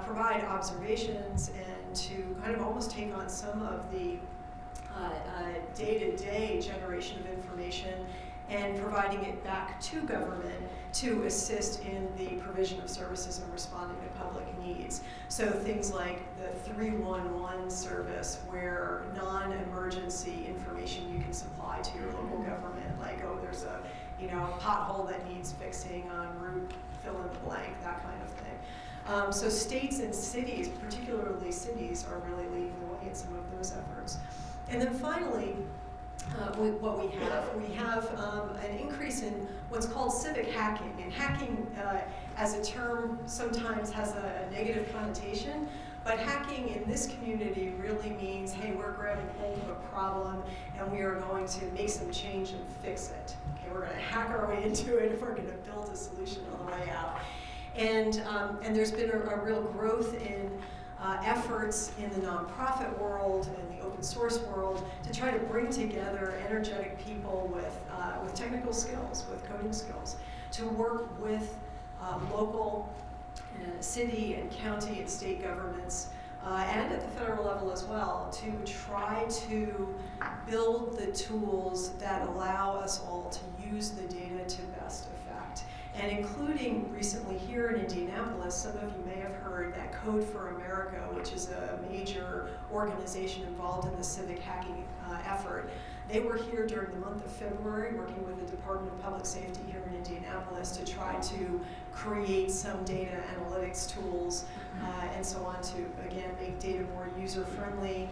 provide observations and to kind of almost take on some of the day-to-day generation of information and providing it back to government to assist in the provision of services and responding to public needs. So things like the 311 service, where non-emergency information you can supply to your local government, like, oh, there's a pothole that needs fixing on route fill in the blank, that kind of thing. So states and cities, particularly cities, are really leading the way in some of those efforts. And then finally, what we have an increase in what's called civic hacking. And hacking as a term sometimes has a negative connotation, but hacking in this community really means, hey, we're grabbing hold of a problem and we are going to make some change and fix it. Okay, we're going to hack our way into it and we're going to build a solution on the way out. And there's been a real growth in efforts in the nonprofit world and the open source world to try to bring together energetic people with technical skills, with coding skills, to work with local, city and county and state governments, and at the federal level as well, to try to build the tools that allow us all to use the data to best effect. And including recently here in Indianapolis, some of you may have heard that Code for America, which is a major organization involved in the civic hacking effort. They were here during the month of February working with the Department of Public Safety here in Indianapolis to try to create some data analytics tools and so on to, again, make data more user-friendly,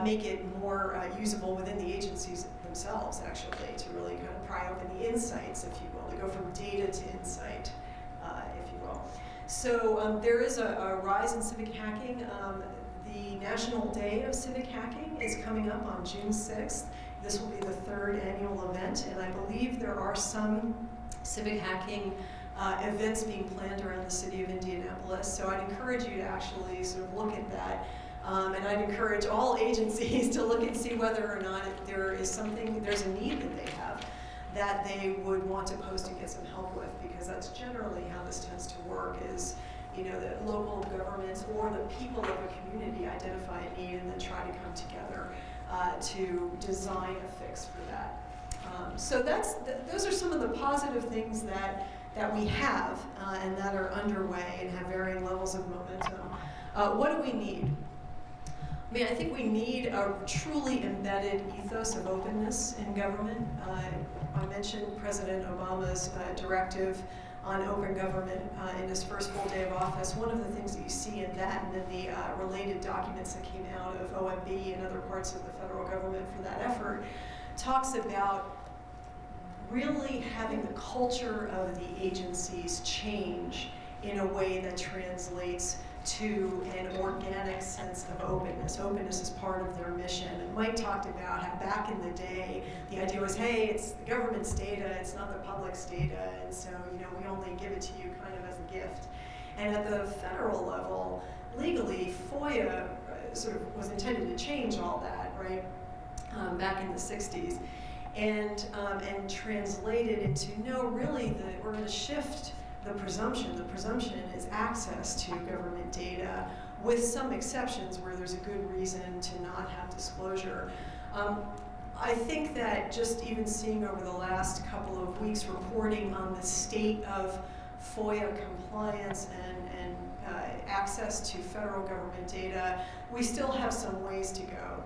make it more usable within the agencies themselves, actually, to really kind of pry open the insights, if you will, to go from data to insight, if you will. So there is a rise in civic hacking. The National Day of Civic Hacking is coming up on June 6th. This will be the 3rd annual event, and I believe there are some civic hacking events being planned around the city of Indianapolis. So I'd encourage you to actually sort of look at that. And I'd encourage all agencies to look and see whether or not there is something, there's a need that they have that they would want to post and get some help with, because that's generally how this tends to work is, you know, the local governments or the people of a community identify a need and then try to come together to design a fix for that. So those are some of the positive things that we have and that are underway and have varying levels of momentum. What do we need? I mean, I think we need a truly embedded ethos of openness in government. I mentioned President Obama's directive on open government in his first full day of office. One of the things that you see in that and then the related documents that came out of OMB and other parts of the federal government for that effort talks about really having the culture of the agencies change in a way that translates to an organic sense of openness. Openness is part of their mission. And Mike talked about how back in the day, the idea was, hey, it's the government's data, it's not the public's data, and so we only give it to you kind of as a gift. And at the federal level, legally, FOIA sort of was intended to change all that, right, back in the 60s. And translated into, no, really, we're going to shift the presumption. The presumption is access to government data, with some exceptions where there's a good reason to not have disclosure. I think that just even seeing over the last couple of weeks reporting on the state of FOIA compliance and access to federal government data, we still have some ways to go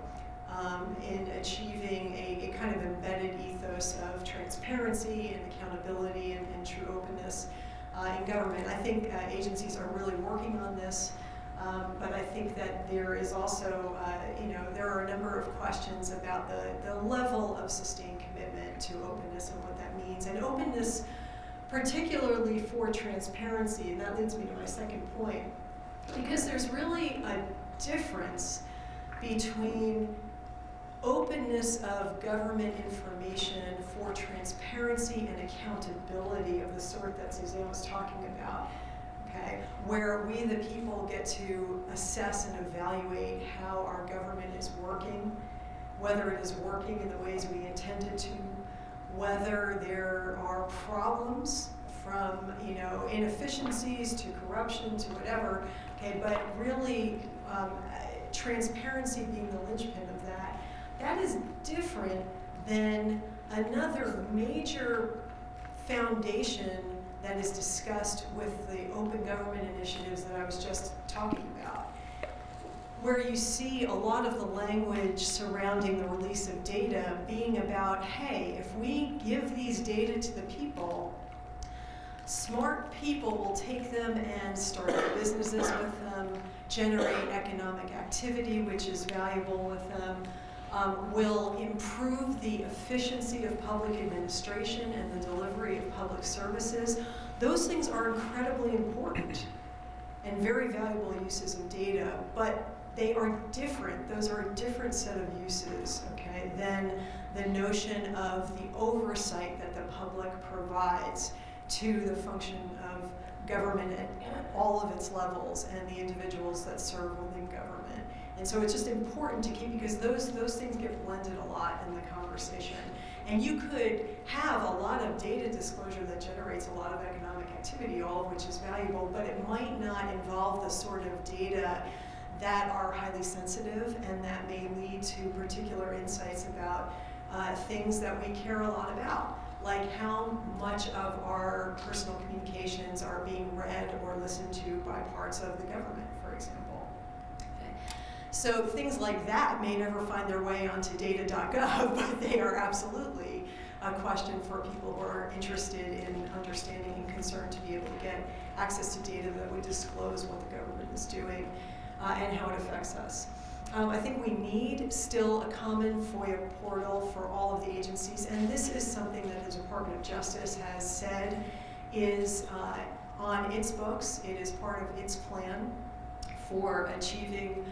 in achieving a kind of embedded ethos of transparency and accountability and true openness in government. I think agencies are really working on this, but I think that there is also, there are a number of questions about the level of sustained commitment to openness and what that means. And openness, particularly for transparency, and that leads me to my second point, because there's really a difference between openness of government information for transparency and accountability of the sort that Suzanne was talking about, okay? Where we, the people, get to assess and evaluate how our government is working, whether it is working in the ways we intended to, whether there are problems from, inefficiencies to corruption to whatever, okay? But really, transparency being the linchpin of that. That is different than another major foundation that is discussed with the open government initiatives that I was just talking about, where you see a lot of the language surrounding the release of data being about, hey, if we give these data to the people, smart people will take them and start businesses with them, generate economic activity, which is valuable with them, will improve the efficiency of public administration and the delivery of public services. Those things are incredibly important and very valuable uses of data, but they are different. Those are a different set of uses, okay, than the notion of the oversight that the public provides to the function of government at all of its levels and the individuals that serve within government. And so it's just important to keep, because those things get blended a lot in the conversation. And you could have a lot of data disclosure that generates a lot of economic activity, all of which is valuable, but it might not involve the sort of data that are highly sensitive and that may lead to particular insights about things that we care a lot about, like how much of our personal communications are being read or listened to by parts of the government, for example. So things like that may never find their way onto data.gov, but they are absolutely a question for people who are interested in understanding and concerned to be able to get access to data that would disclose what the government is doing and how it affects us. I think we need still a common FOIA portal for all of the agencies, and this is something that the Department of Justice has said is on its books. It is part of its plan for achieving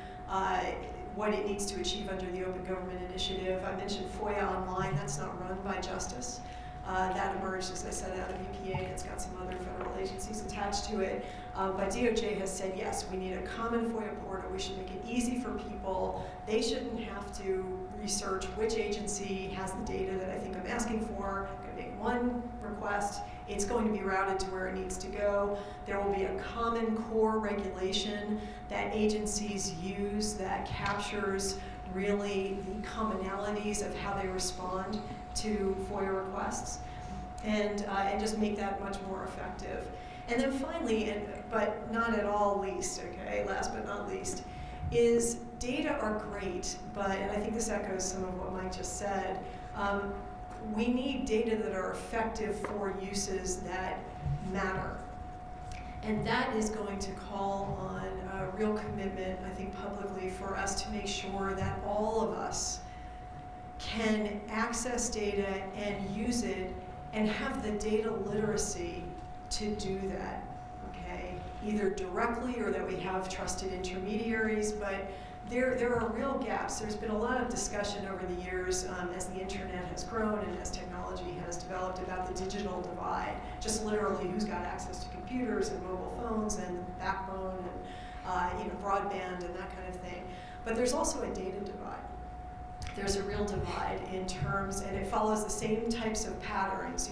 what it needs to achieve under the Open Government Initiative. I mentioned FOIA Online, that's not run by Justice. That emerged, as I said, out of EPA, and it's got some other federal agencies attached to it. But DOJ has said, yes, we need a common FOIA portal. We should make it easy for people. They shouldn't have to research which agency has the data that I think I'm asking for. I'm going to make one request. It's going to be routed to where it needs to go. There will be a common core regulation that agencies use that captures really the commonalities of how they respond to FOIA requests, and just make that much more effective. And then finally, but not at all least, okay, last but not least, is data are great, and I think this echoes some of what Mike just said, we need data that are effective for uses that matter. And that is going to call on a real commitment, I think, publicly for us to make sure that all of us can access data and use it and have the data literacy to do that, okay? Either directly or that we have trusted intermediaries, but there are real gaps. There's been a lot of discussion over the years as the internet has grown and as technology has developed about the digital divide, just literally who's got access to computers and mobile phones and the backbone and broadband and that kind of thing. But there's also a data divide. There's a real divide in terms, and it follows the same types of patterns,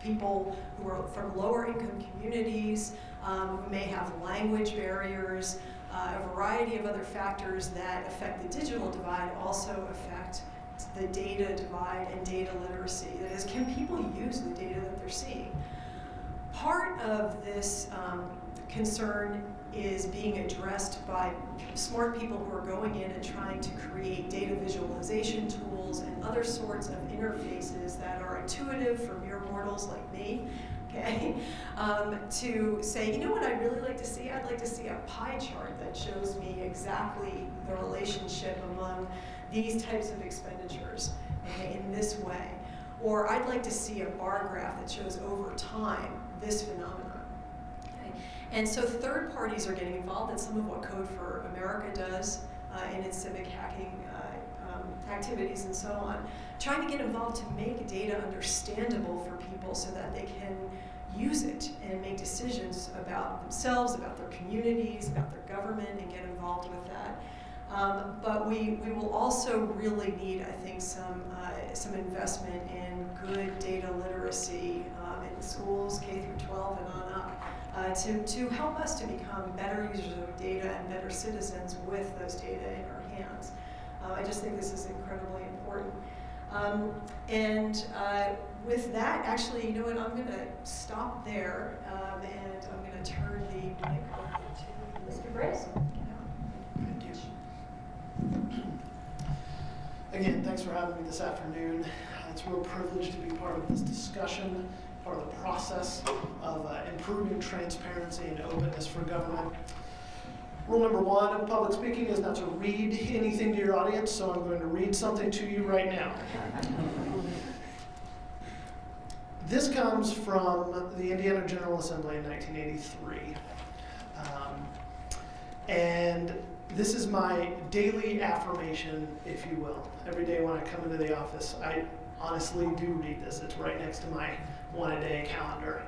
people who are from lower income communities, who may have language barriers, a variety of other factors that affect the digital divide also affect the data divide and data literacy. That is, can people use the data that they're seeing? Part of this concern is being addressed by smart people who are going in and trying to create data visualization tools and other sorts of interfaces that are intuitive for mere mortals like me, okay? To say, you know what I'd really like to see? I'd like to see a pie chart that shows me exactly the relationship among these types of expenditures, okay, in this way. Or I'd like to see a bar graph that shows over time this phenomenon. And so third parties are getting involved in some of what Code for America does in its civic hacking activities and so on, trying to get involved to make data understandable for people so that they can use it and make decisions about themselves, about their communities, about their government, and get involved with that. But we will also really need, I think, some investment in good data literacy in schools, K through 12 and on up. To help us to become better users of data and better citizens with those data in our hands. I just think this is incredibly important. With that, actually, you know what, I'm going to stop there, and I'm going to turn the mic over to Mr. Britt.
Thank you. Again, thanks for having me this afternoon. It's a real privilege to be part of this discussion, part of the process of improving transparency and openness for government. Rule number 1 of public speaking is not to read anything to your audience, so I'm going to read something to you right now. This comes from the Indiana General Assembly in 1983. And this is my daily affirmation, if you will. Every day when I come into the office, I honestly do read this. It's right next to my one-a-day calendar.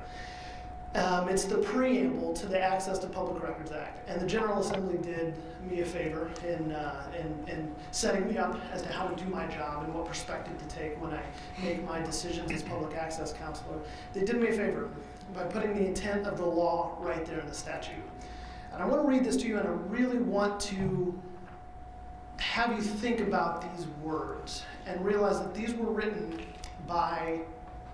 It's the preamble to the Access to Public Records Act, and the General Assembly did me a favor in setting me up as to how to do my job and what perspective to take when I make my decisions as public access counselor. They did me a favor by putting the intent of the law right there in the statute. And I want to read this to you, and I really want to have you think about these words and realize that these were written by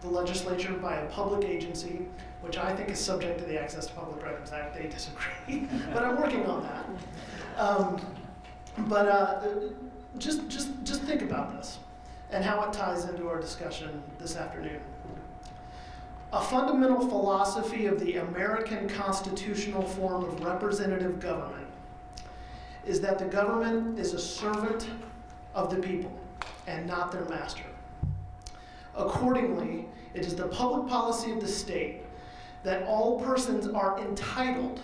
the legislature, by a public agency, which I think is subject to the Access to Public Records Act. They disagree, but I'm working on that. Just think about this and how it ties into our discussion this afternoon. A fundamental philosophy of the American constitutional form of representative government is that the government is a servant of the people and not their master. Accordingly, it is the public policy of the state that all persons are entitled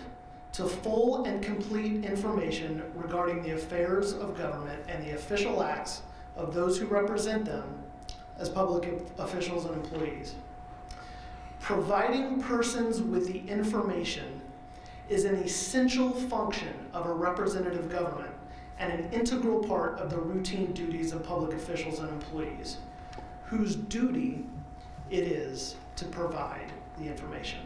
to full and complete information regarding the affairs of government and the official acts of those who represent them as public officials and employees. Providing persons with the information is an essential function of a representative government and an integral part of the routine duties of public officials and employees, whose duty it is to provide the information.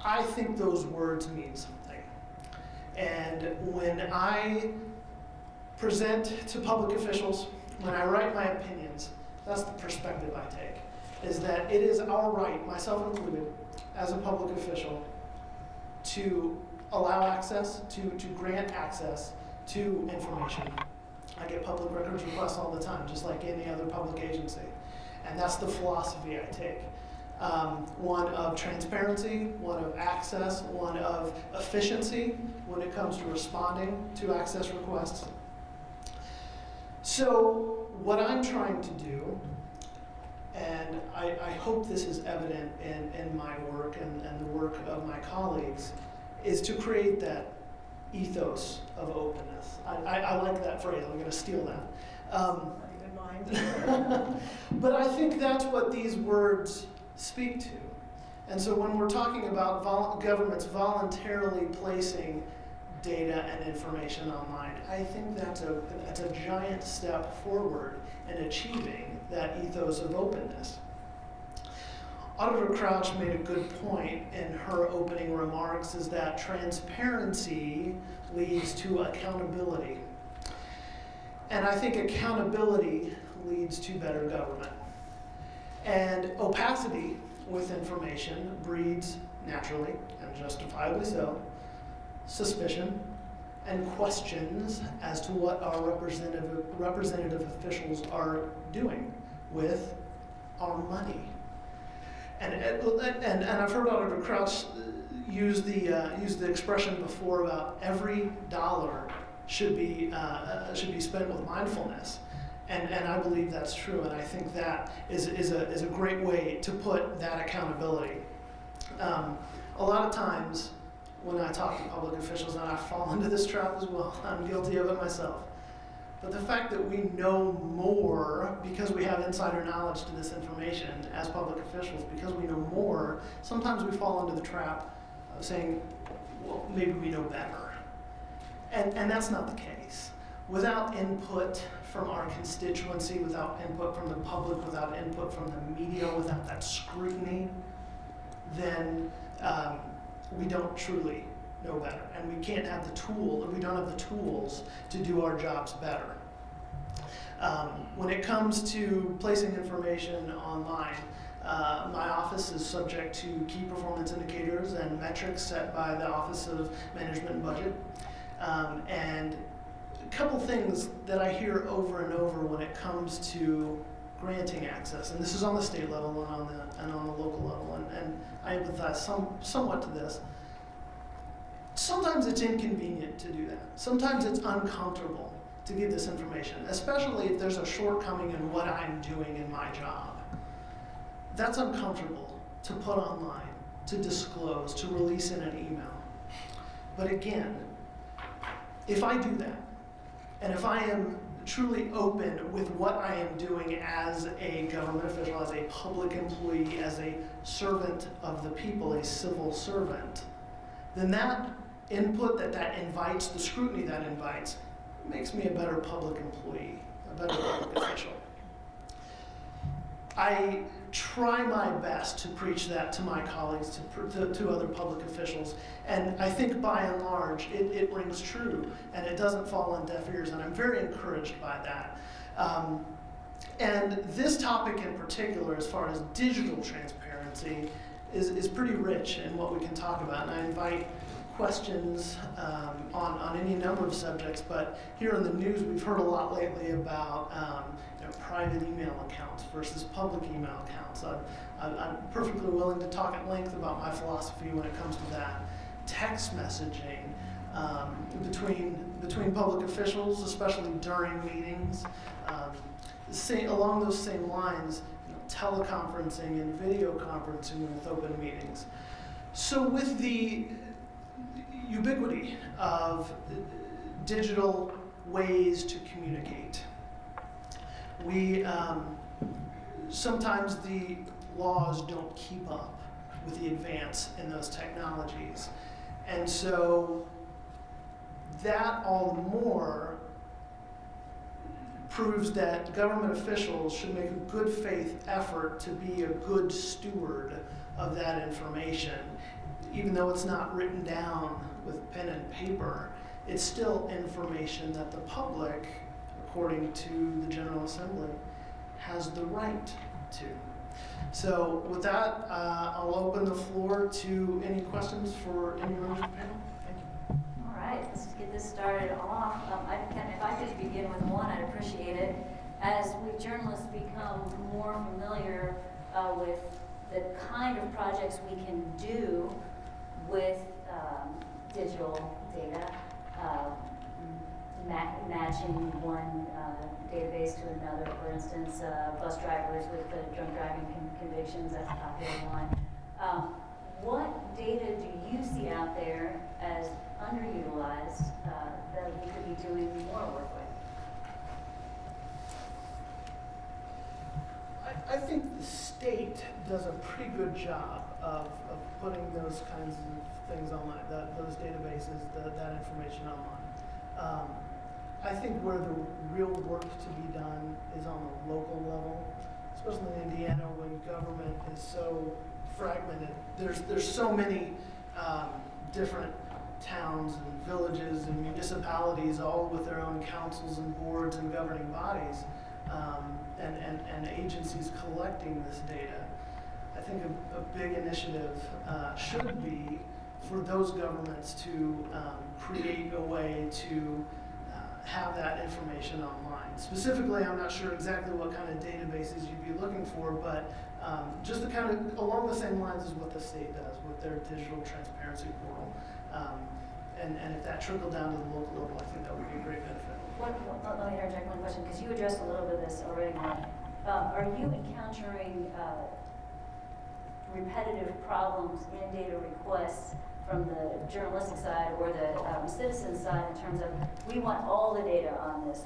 I think those words mean something. And when I present to public officials, when I write my opinions, That's the perspective I take, is that it is our right, myself included, as a public official, to allow access, to grant access to information. I get public records requests all the time, just like any other public agency. And that's the philosophy I take. One of transparency, one of access, one of efficiency when it comes to responding to access requests. So what I'm trying to do, and I hope this is evident in my work and the work of my colleagues, is to create that ethos of openness. I like that phrase. I'm going to steal that.
Not even mine.
But I think that's what these words speak to. And so when we're talking about governments voluntarily placing data and information online, I think that's a giant step forward in achieving that ethos of openness. Auditor Crouch made a good point in her opening remarks, is that transparency leads to accountability. And I think accountability leads to better government. And opacity with information breeds, naturally and justifiably so, suspicion and questions as to what our representative officials are doing with our money. And I've heard Auditor Crouch use the expression before about every dollar should be spent with mindfulness. And I believe that's true, and I think that is a great way to put that accountability. A lot of times when I talk to public officials, and I fall into this trap as well, I'm guilty of it myself, but the fact that we know more because we have insider knowledge to this information as public officials, because we know more, sometimes we fall into the trap of saying, well, maybe we know better. And that's not the case. Without input from our constituency, without input from the public, without input from the media, without that scrutiny, then we don't truly know better. And we can't have the tool, we don't have the tools to do our jobs better. When it comes to placing information online, my office is subject to key performance indicators and metrics set by the Office of Management and Budget. And a couple things that I hear over and over when it comes to granting access, and this is on the state level and on the local level, and I empathize somewhat to this. Sometimes it's inconvenient to do that. Sometimes it's uncomfortable to give this information, especially if there's a shortcoming in what I'm doing in my job. That's uncomfortable to put online, to disclose, to release in an email. But again, if I do that, and if I am truly open with what I am doing as a government official, as a public employee, as a servant of the people, a civil servant, then that input that invites, the scrutiny that invites, makes me a better public employee, a better public official. I try my best to preach that to my colleagues, to other public officials, and I think by and large it rings true, and it doesn't fall on deaf ears, and I'm very encouraged by that. And this topic in particular, as far as digital transparency, is pretty rich in what we can talk about, and I invite questions on any number of subjects, but here in the news we've heard a lot lately about private email accounts versus public email accounts. I'm perfectly willing to talk at length about my philosophy when it comes to that. Text messaging between public officials, especially during meetings. Along those same lines, teleconferencing and video conferencing with open meetings. So with the ubiquity of digital ways to communicate, we sometimes the laws don't keep up with the advance in those technologies, and so that all the more proves that government officials should make a good faith effort to be a good steward of that information. Even though it's not written down with pen and paper, it's still information that the public, according to the General Assembly, has the right to. So with that, I'll open the floor to any questions for any members of the panel. Thank you.
All right, let's get this started off. If I could begin with one, I'd appreciate it. As we journalists become more familiar with the kind of projects we can do with digital data, matching one database to another, for instance, bus drivers with the drunk driving convictions, that's a popular one. What data do you see out there as underutilized that we could be doing more work with?
I think the state does a pretty good job of putting those kinds of things online, those databases, that information online. I think where the real work to be done is on the local level, especially in Indiana when government is so fragmented. There's so many different towns and villages and municipalities, all with their own councils and boards and governing bodies, and agencies collecting this data. I think a big initiative should be for those governments to create a way to have that information online. Specifically, I'm not sure exactly what kind of databases you'd be looking for, but just the kind of along the same lines as what the state does with their digital transparency portal. And if that trickled down to the local level, I think that would be a great benefit.
Let me interject one question, because you addressed a little bit of this already. Are you encountering repetitive problems in data requests from the journalistic side or the citizen side in terms of, we want all the data on this?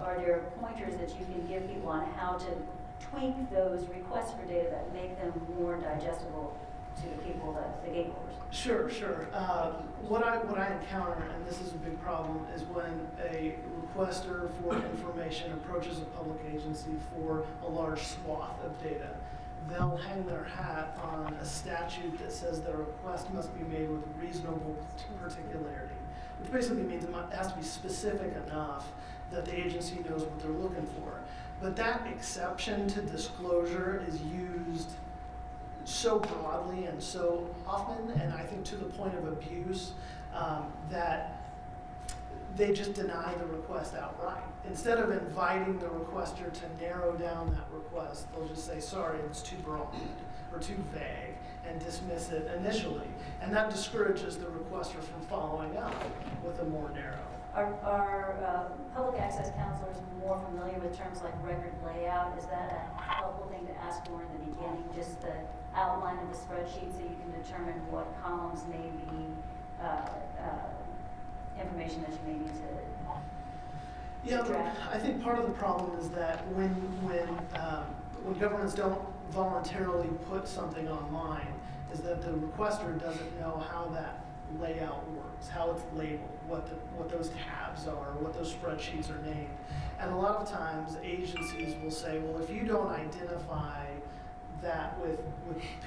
Are there pointers that you can give people on how to tweak those requests for data that make them more digestible to the people, the gatekeepers?
Sure. What I encounter, and this is a big problem, is when a requester for information approaches a public agency for a large swath of data. They'll hang their hat on a statute that says their request must be made with reasonable particularity, which basically means it has to be specific enough that the agency knows what they're looking for. But that exception to disclosure is used so broadly and so often, and I think to the point of abuse, that they just deny the request outright. Instead of inviting the requester to narrow down that request, they'll just say, sorry, it's too broad or too vague, and dismiss it initially. And that discourages the requester from following up with a more narrow.
Are public access counselors more familiar with terms like record layout? Is that a helpful thing to ask for in the beginning, just the outline of the spreadsheet so you can determine what columns may be information that you may need to
Yeah, I think part of the problem is that when governments don't voluntarily put something online, is that the requester doesn't know how that layout works, how it's labeled, what those tabs are, what those spreadsheets are named. And a lot of times agencies will say, well, if you don't identify that with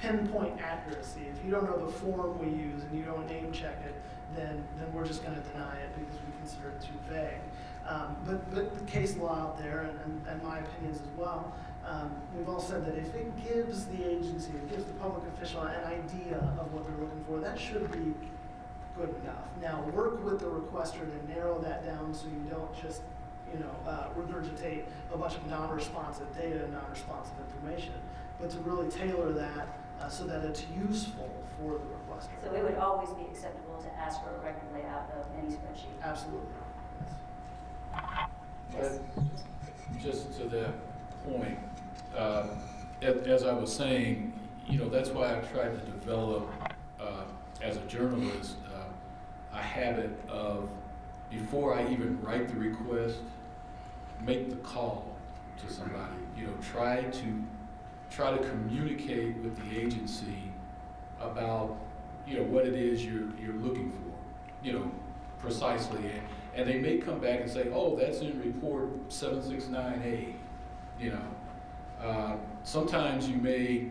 pinpoint accuracy, if you don't know the form we use and you don't name check it, then we're just going to deny it because we consider it too vague. But the case law out there, and my opinions as well, we've all said that if it gives the agency, it gives the public official an idea of what they're looking for, that should be good enough. Now, work with the requester to narrow that down so you don't just, regurgitate a bunch of non-responsive data and non-responsive information, but to really tailor that so that it's useful for the requester.
So it would always be acceptable to ask for a record layout of any spreadsheet?
Absolutely.
Yes.
Just to that point, as I was saying, that's why I tried to develop, as a journalist, a habit of, before I even write the request, make the call to somebody. Try to communicate with the agency about, what it is you're looking for, precisely. And they may come back and say, oh, that's in report 769A. Sometimes you may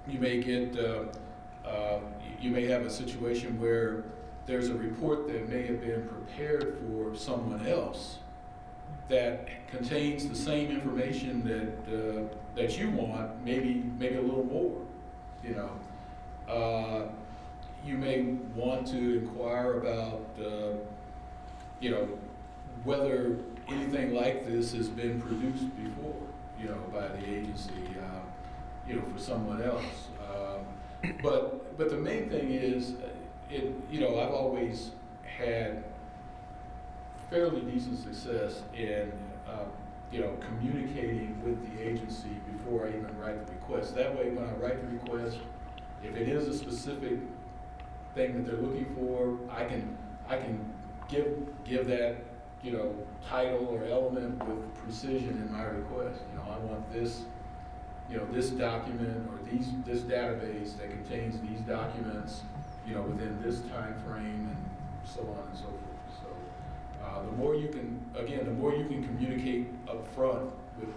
get, you may have a situation where there's a report that may have been prepared for someone else, that contains the same information that you want, maybe a little more, you know. You may want to inquire about, you know, whether anything like this has been produced before, you know, by the agency, you know, for someone else. But the main thing is, you know, I've always had fairly decent success in, you know, communicating with the agency before I even write the request. That way, when I write the request, if it is a specific thing that they're looking for, I can give that, you know, title or element with precision in my request. You know, I want this, you know, this document or this database that contains these documents, you know, within this time frame, and so on and so forth. So the more you can, again, the more you can communicate up front with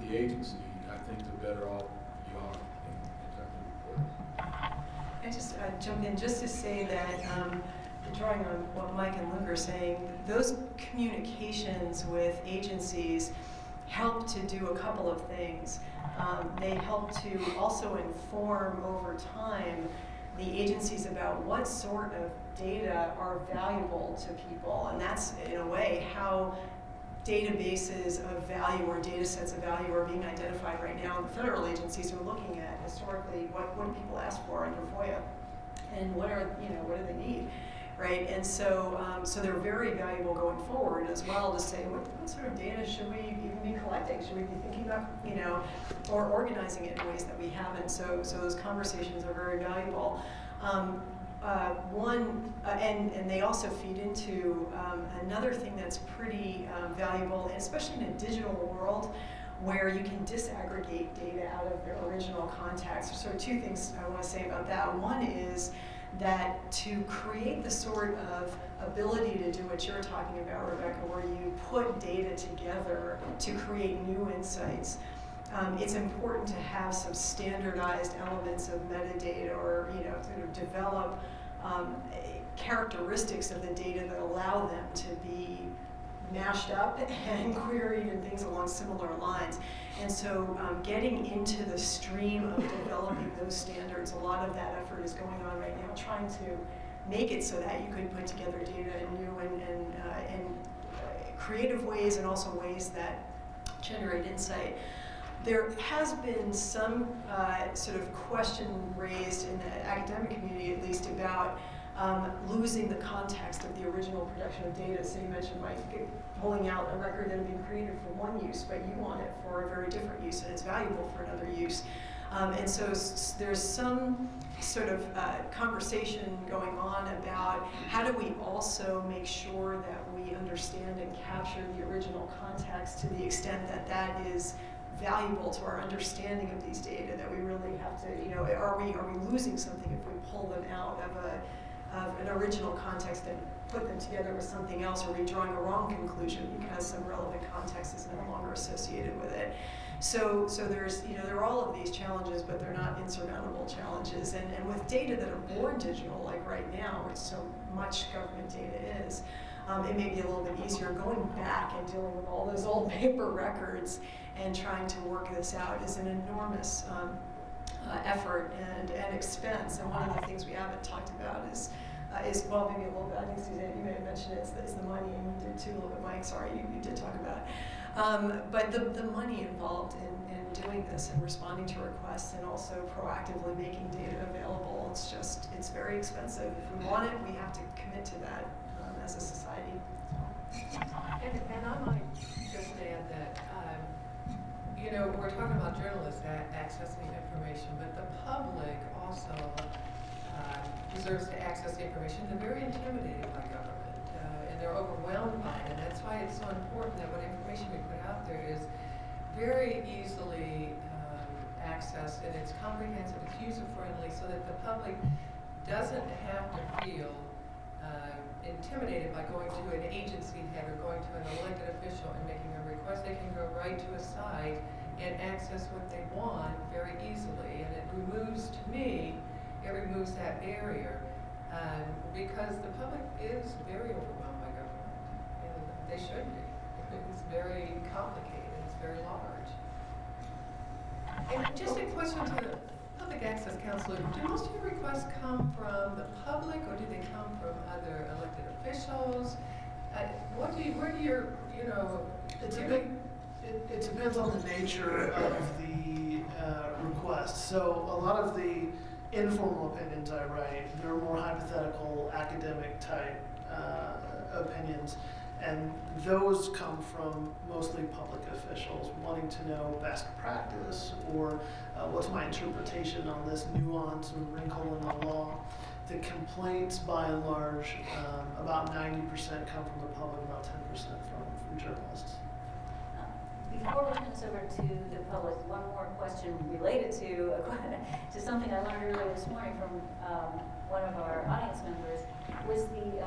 the agency, I think the better off you are in terms of reporting.
I just jump in just to say that, drawing on what Mike and Luke are saying, those communications with agencies help to do a couple of things. They help to also inform over time the agencies about what sort of data are valuable to people, and that's in a way how databases of value or data sets of value are being identified right now. And the federal agencies are looking at historically what do people ask for under FOIA, and what do they need, right? And so so they're very valuable going forward as well, to say what sort of data should we even be collecting? Should we be thinking about, you know, or organizing it in ways that we haven't? So those conversations are very valuable. And they also feed into another thing that's pretty valuable, especially in a digital world where you can disaggregate data out of their original context. So two things I want to say about that. One is that to create the sort of ability to do what you're talking about, Rebecca, where you put data together to create new insights, it's important to have some standardized elements of metadata, or, you know, sort of develop characteristics of the data that allow them to be mashed up and queried and things along similar lines. And so getting into the stream of developing those standards, a lot of that effort is going on right now, trying to make it so that you could put together data in new and creative ways, and also ways that generate insight. There has been some sort of question raised in the academic community, at least, about losing the context of the original production of data. So you mentioned, Mike, pulling out a record that had been created for one use, but you want it for a very different use, and it's valuable for another use. And so there's some sort of conversation going on about how do we also make sure that we understand and capture the original context to the extent that that is valuable to our understanding of these data, that we really have to, you know, are we losing something if we pull them out of an original context and put them together with something else? Are we drawing a wrong conclusion because some relevant context is no longer associated with it? So there's, you know, there are all of these challenges, but they're not insurmountable challenges. And with data that are born digital, like right now, which so much government data is, it may be a little bit easier. Going back and dealing with all those old paper records and trying to work this out is an enormous effort and expense. And one of the things we haven't talked about is well, maybe a little bit, I think Suzanne, you may have mentioned it, is the money, and you did too a little bit, Mike, sorry, you did talk about it. But the money involved in doing this and responding to requests, and also proactively making data available, it's very expensive. If we want it, we have to commit to that as a society.
And I might just add that, you know, we're talking about journalists accessing information, but the public also deserves to access the information. They're very intimidated by government, and they're overwhelmed by it, and that's why it's so important that what information we put out there is very easily accessed, and it's comprehensive, it's user-friendly, so that the public doesn't have to feel intimidated by going to an agency head or going to an elected official and making a request. They can go right to a site and access what they want very easily, and it removes, to me, it removes that barrier, because the public is very overwhelmed by government, and they should be. It's very complicated, it's very large. And just a question to the Public Access Counselor, do most of your requests come from the public or do they come from other elected officials? Where do your,
It depends on the nature of the request. So a lot of the informal opinions I write, they're more hypothetical, academic type opinions. And those come from mostly public officials wanting to know best practice or what's my interpretation on this nuance or wrinkle in the law. The complaints, by and large, about 90% come from the public, about 10% from journalists.
Before we turn this over to the public, one more question related to something I learned earlier this morning from one of our audience members, was the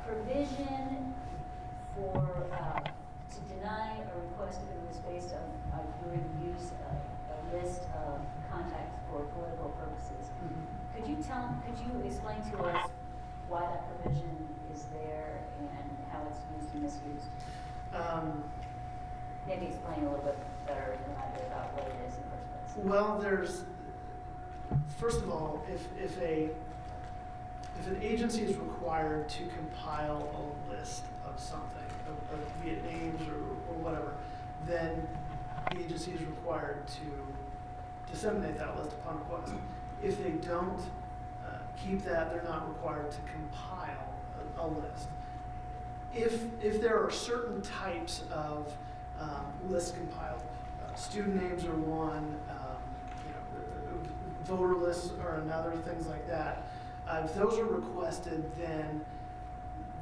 provision for to deny a request if it was based on you were to use a list of contacts for political purposes.
Mm-hmm.
Could you explain to us why that provision is there and how it's used and misused? Maybe explain a little bit better than I did about what it is in the first place.
Well, first of all, if an agency is required to compile a list of something, of be it names or whatever, then the agency is required to disseminate that list upon request. If they don't keep that, they're not required to compile a list. If there are certain types of lists compiled, student names are one, voter lists are another, things like that. If those are requested, then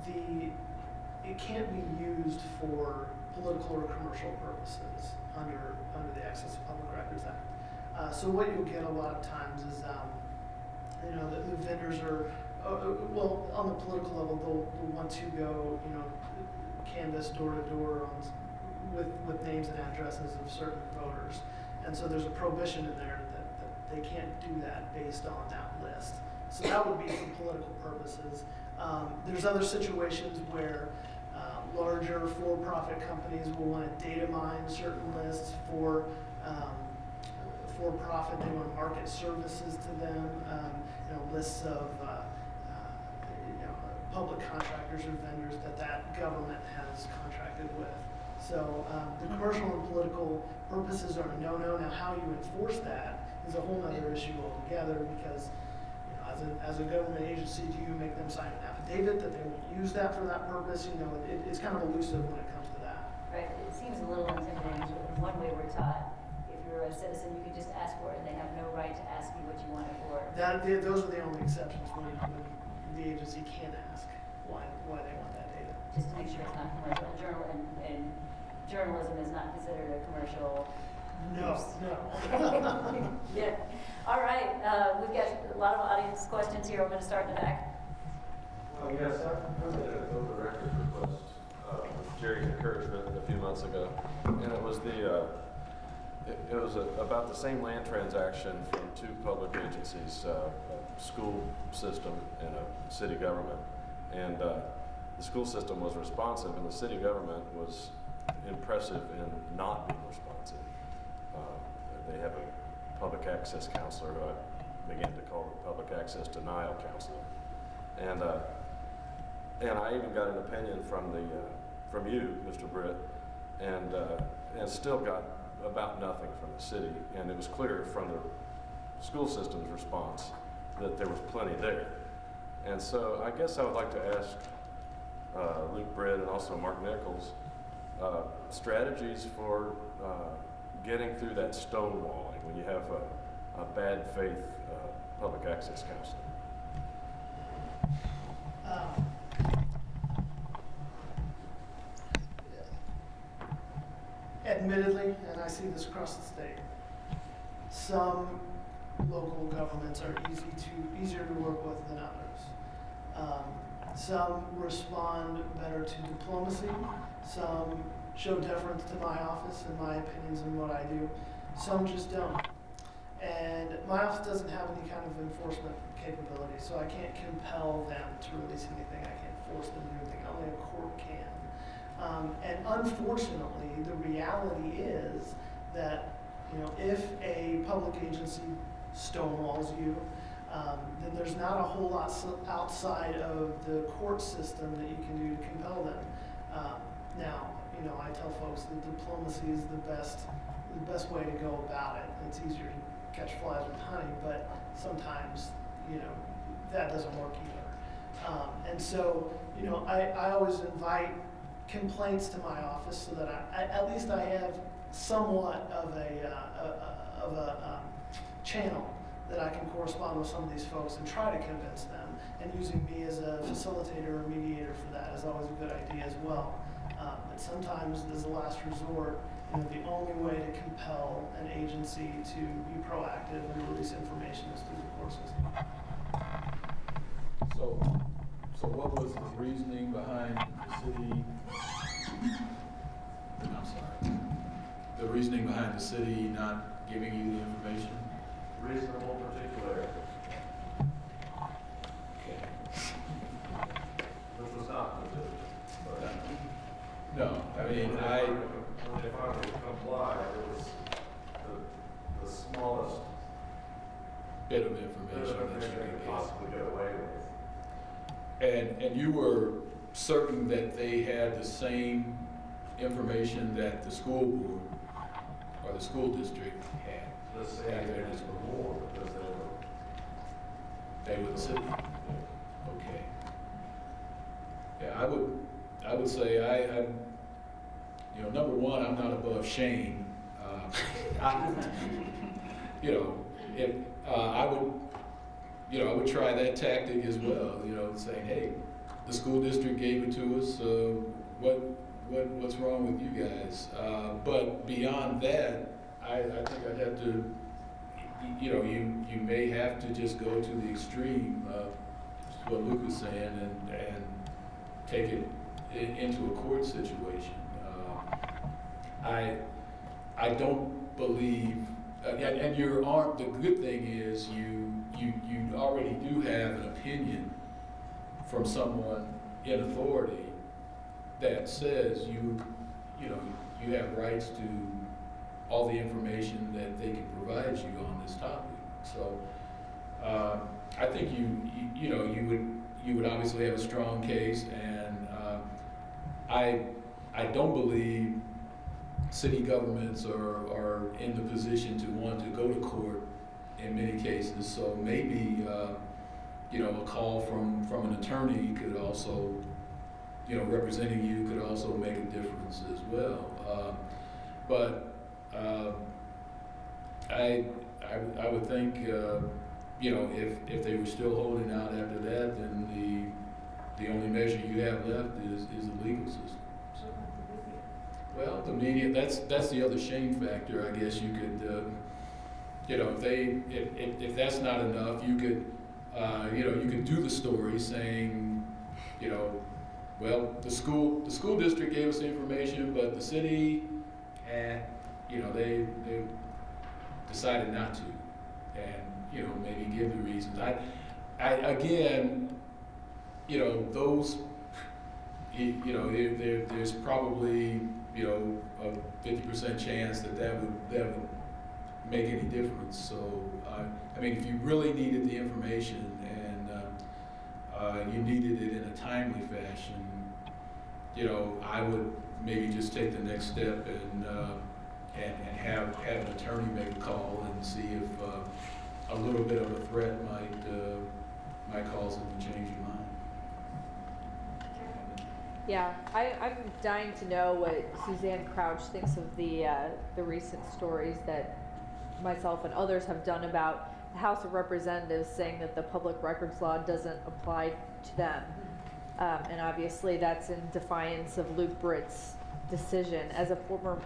it can't be used for political or commercial purposes under the Access to Public Records Act. So what you'll get a lot of times is, the vendors are, well, on the political level, they'll want to go, canvass door to door with names and addresses of certain voters. And so there's a prohibition in there that they can't do that based on that list. So that would be for political purposes. There's other situations where larger for-profit companies will want to data mine certain lists for profit. They want to market services to them, lists of public contractors or vendors that government has contracted with. So the commercial and political purposes are a no-no. Now, how you enforce that is a whole other issue altogether, because as a government agency, do you make them sign an affidavit that they won't use that for that purpose? It's kind of elusive when it comes to that.
Right. It seems a little intimidating. One way we're taught, if you're a citizen, you can just ask for it, and they have no right to ask you what you want it for.
Those are the only exceptions when the agency can ask why they want that data.
Just to make sure it's not commercial. And journalism is not considered a commercial.
No.
Yeah. All right. We've got a lot of audience questions here. I'm going to start in the back.
Well, yes, I made a voter records request with Jerry's encouragement a few months ago, and it was it was about the same land transaction from two public agencies, a school system and a city government. And the school system was responsive, and the city government was impressive in not being responsive. They have a public access counselor who I began to call the public access denial counselor. And I even got an opinion from you, Mr. Britt, and still got about nothing from the city. And it was clear from the school system's response that there was plenty there. And so I guess I would like to ask Luke Britt and also Mark Nichols strategies for getting through that stonewalling when you have a bad faith public access counselor.
Admittedly, and I see this across the state, some local governments are easier to work with than others. Some respond better to diplomacy. Some show deference to my office and my opinions and what I do. Some just don't. And my office doesn't have any kind of enforcement capability, so I can't compel them to release anything. I can't force them to do anything. Only a court can. And unfortunately, the reality is that, if a public agency stonewalls you, then there's not a whole lot outside of the court system that you can do to compel them. Now, I tell folks that diplomacy is the best way to go about it. It's easier to catch flies with honey, but sometimes, that doesn't work either. And so, I always invite complaints to my office so that at least I have somewhat of a channel that I can correspond with some of these folks and try to convince them. And using me as a facilitator or mediator for that is always a good idea as well. But sometimes, as a last resort, the only way to compel an agency to be proactive and release information is through the court system.
So what was the reasoning behind the city? I'm sorry. The reasoning behind the city not giving you the information?
Reasonable particularity.
Okay.
Which was not legitimate. But
No, I mean,
when they finally complied, it was the smallest
bit of
bit
information
of
that you
information they
could
could
get.
possibly get away with.
And you were certain that they had the same information that the school board or the school district had?
The same as before, because
They were the city? Okay. Yeah, I would say I number one, I'm not above shame. If I would try that tactic as well. Saying, hey, the school district gave it to us. What's wrong with you guys? But beyond that, I think I'd have to. You may have to just go to the extreme, what Luke was saying, and take it into a court situation. I don't believe, and the good thing is you already do have an opinion from someone in authority that says you have rights to all the information that they can provide you on this topic. So I think you would obviously have a strong case, and I don't believe city governments are in the position to want to go to court in many cases. So maybe a call from an attorney could also, representing you could also make a difference as well. But I would think, if they were still holding out after that, then the only measure you have left is the legal system. Well, the media, that's the other shame factor, I guess you could, if that's not enough, you could, you could do the story saying, well, the school district gave us the information, but the city, they decided not to, and, maybe give the reasons. Again, those, there's probably, a 50% chance that would make any difference. So, if you really needed the information and you needed it in a timely fashion, I would maybe just take the next step and have an attorney make a call and see if a little bit of a threat might cause them to change your mind.
Yeah, I'm dying to know what Suzanne Crouch thinks of the recent stories that myself and others have done about the House of Representatives saying that the public records law doesn't apply to them. And obviously that's in defiance of Luke Britt's decision. As a former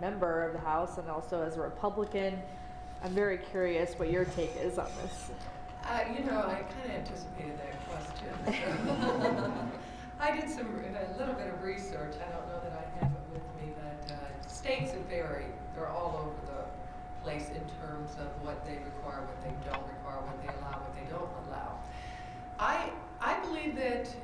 member of the House and also as a Republican, I'm very curious what your take is on this.
I kind of anticipated that question. I did a little bit of research. I don't know that I have it with me, but states vary. They're all over the place in terms of what they require, what they don't require, what they allow, what they don't allow. I believe that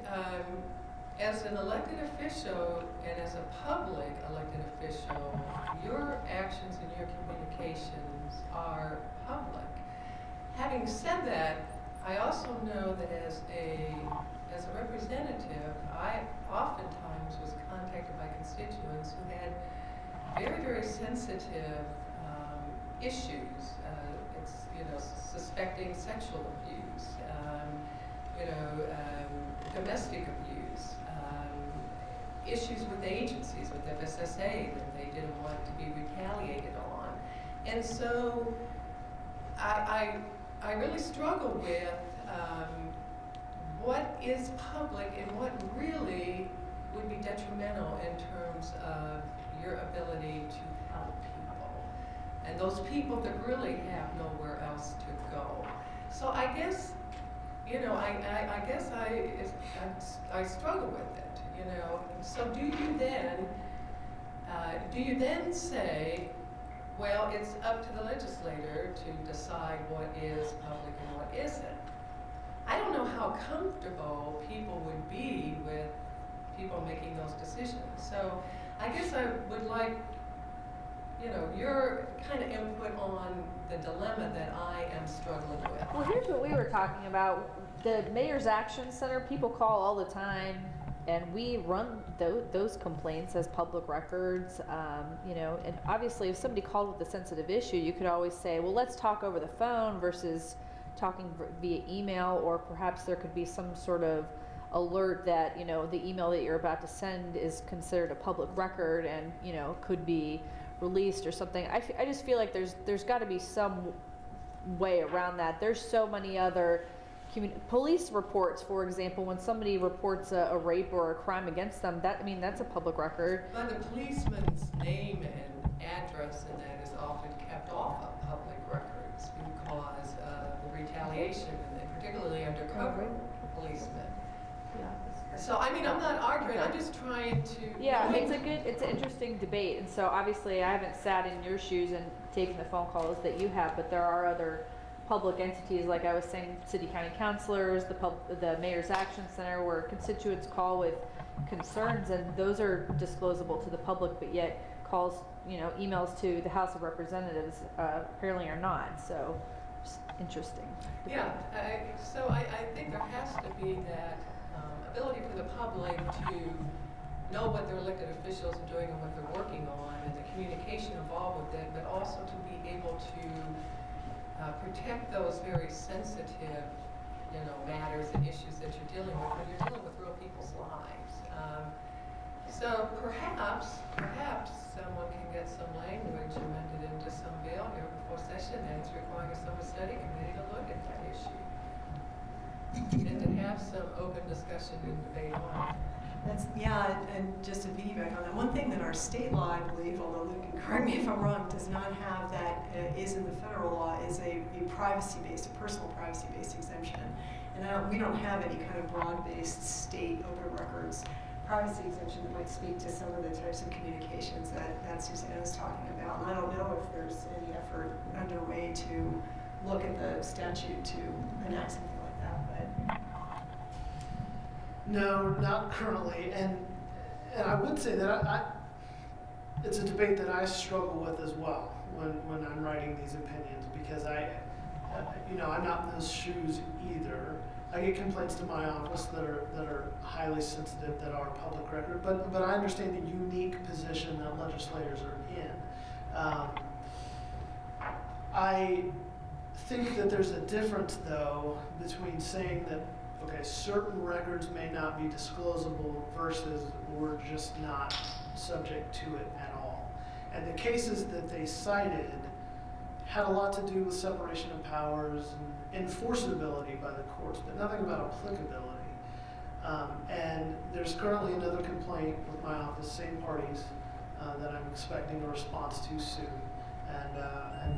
as an elected official and as a public elected official, your actions and your communications are public. Having said that, I also know that as a representative, I oftentimes was contacted by constituents who had very, very sensitive issues. It's, suspecting sexual abuse, domestic abuse, issues with agencies, with FSSA that they didn't want to be retaliated on. And so I really struggle with what is public and what really would be detrimental in terms of your ability to help people. And those people that really have nowhere else to go. So I guess, I struggle with it, So do you then say, well, it's up to the legislator to decide what is public and what isn't? I don't know how comfortable people would be with people making those decisions. So I guess I would like, your kind of input on the dilemma that I am struggling with.
Well, here's what we were talking about. The Mayor's Action Center, people call all the time, and we run those complaints as public records, and obviously if somebody called with a sensitive issue, you could always say, well, let's talk over the phone versus talking via email, or perhaps there could be some sort of alert that, the email that you're about to send is considered a public record and, could be released or something. I just feel like there's got to be some way around that. There's so many other police reports, for example, when somebody reports a rape or a crime against them, that's a public record.
But the policeman's name and address and that is often kept off of public records because of the retaliation, and particularly undercover policemen.
Yeah.
So, I'm not arguing, I'm just trying to...
Yeah, it's an interesting debate, and so obviously I haven't sat in your shoes and taken the phone calls that you have, but there are other public entities, like I was saying, city county councilors, the Mayor's Action Center, where constituents call with concerns, and those are disclosable to the public, but yet calls, emails to the House of Representatives apparently are not, so just interesting.
Yeah, so I think there has to be that ability for the public to know what their elected officials are doing and what they're working on, and the communication involved with it, but also to be able to protect those very sensitive, matters and issues that you're dealing with when you're dealing with real people's lives. So perhaps someone can get some language amended into some bill here before session ends, requiring a summer study committee to look at that issue and to have some open discussion and debate on it.
And just to piggyback on that, one thing that our state law, I believe, although Luke can correct me if I'm wrong, does not have that is in the federal law is a personal privacy-based exemption. And we don't have any kind of broad-based state open records privacy exemption that might speak to some of the types of communications that Suzanne is talking about. And I don't know if there's any effort underway to look at the statute to enact something like that, but.
No, not currently, and I would say that it's a debate that I struggle with as well when I'm writing these opinions, because I'm not in those shoes either. I get complaints to my office that are highly sensitive, that are public record, but I understand the unique position that legislators are in. I think that there's a difference, though, between saying that certain records may not be disclosable versus we're just not subject to it at all. And the cases that they cited had a lot to do with separation of powers and enforceability by the courts, but nothing about applicability. And there's currently another complaint with my office, same parties, that I'm expecting a response to soon.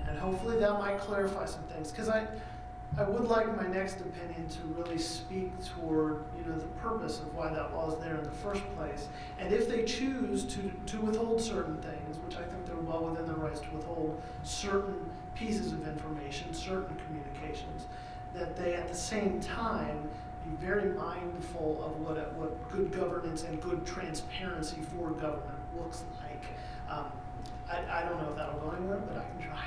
And hopefully that might clarify some things, because I would like my next opinion to really speak toward, the purpose of why that law is there in the first place. And if they choose to withhold certain things, which I think they're well within their rights to withhold certain pieces of information, certain communications, that they at the same time be very mindful of what good governance and good transparency for government looks like. I don't know if that'll go anywhere, but I can try.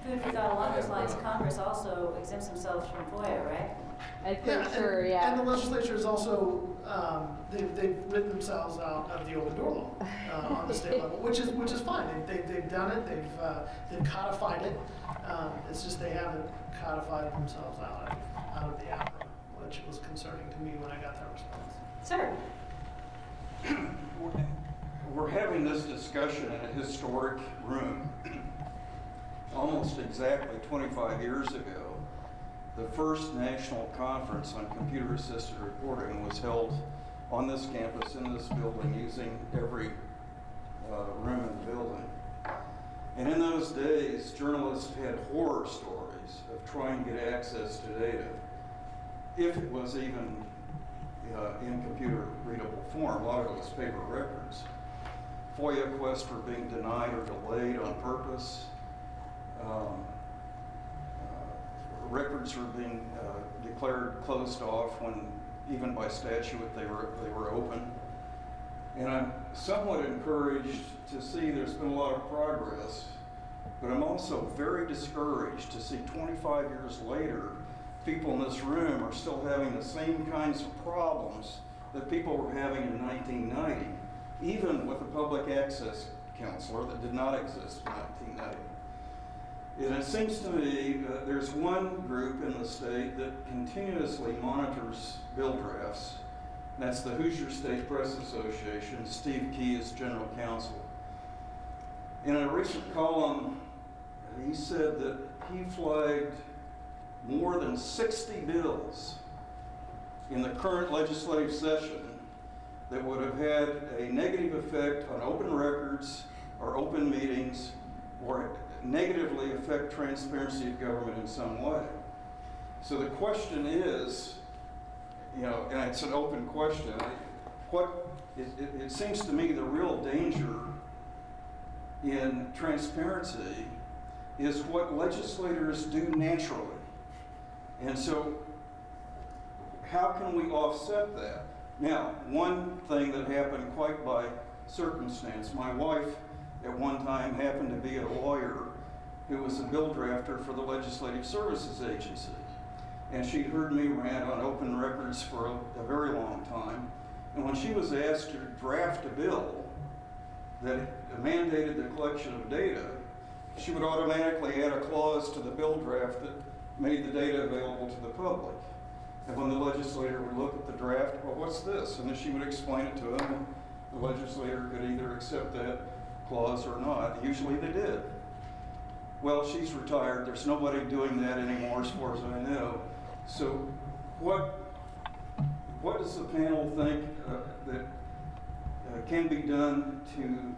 Food for thought along those lines, Congress also exempts themselves from FOIA, right?
I'm pretty sure, yeah.
And the legislature is also, they've written themselves out of the open door law on the state level, which is fine. They've done it, they've codified it. It's just they haven't codified themselves out of the APRA, which was concerning to me when I got that response.
Sir?
We're having this discussion in a historic room. Almost exactly 25 years ago, the first national conference on computer-assisted reporting was held on this campus, in this building, using every room in the building. And in those days, journalists had horror stories of trying to get access to data, if it was even in computer-readable form. A lot of it was paper records. FOIA requests were being denied or delayed on purpose. Records were being declared closed off when, even by statute, they were open. And I'm somewhat encouraged to see there's been a lot of progress, but I'm also very discouraged to see 25 years later, people in this room are still having the same kinds of problems that people were having in 1990, even with a public access counselor that did not exist in 1990. And it seems to me that there's one group in the state that continuously monitors bill drafts, and that's the Hoosier State Press Association. Steve Key is general counsel. In a recent column, he said that he flagged more than 60 bills in the current legislative session that would have had a negative effect on open records or open meetings, or negatively affect transparency of government in some way. So the question is, and it's an open question, it seems to me the real danger in transparency is what legislators do naturally. And so how can we offset that? Now, one thing that happened quite by circumstance, my wife at one time happened to be a lawyer who was a bill drafter for the Legislative Services Agency. And she'd heard me rant on open records for a very long time. And when she was asked to draft a bill that mandated the collection of data, she would automatically add a clause to the bill draft that made the data available to the public. And when the legislator would look at the draft, well, what's this? And then she would explain it to them, and the legislator could either accept that clause or not. Usually they did. Well, she's retired. There's nobody doing that anymore as far as I know. So what does the panel think that can be done to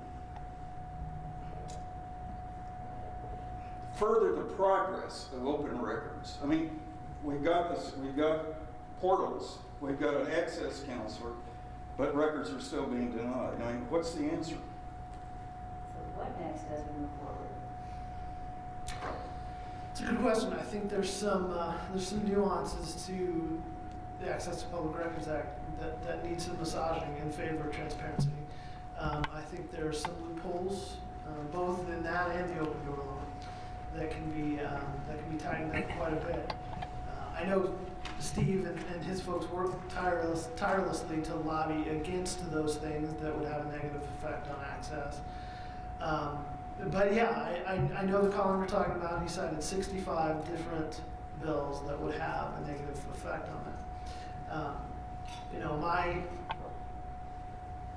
further the progress of open records? I mean, we've got portals, we've got an access counselor, but records are still being denied. I mean, what's the answer?
So what next as we move forward?
It's a good question. I think there's some nuances to the Access to Public Records Act that needs some massaging in favor of transparency. I think there are some loopholes, both in that and the open door law, that can be tightened up quite a bit. I know Steve and his folks work tirelessly to lobby against those things that would have a negative effect on access. But yeah, I know the column we're talking about. He cited 65 different bills that would have a negative effect on that.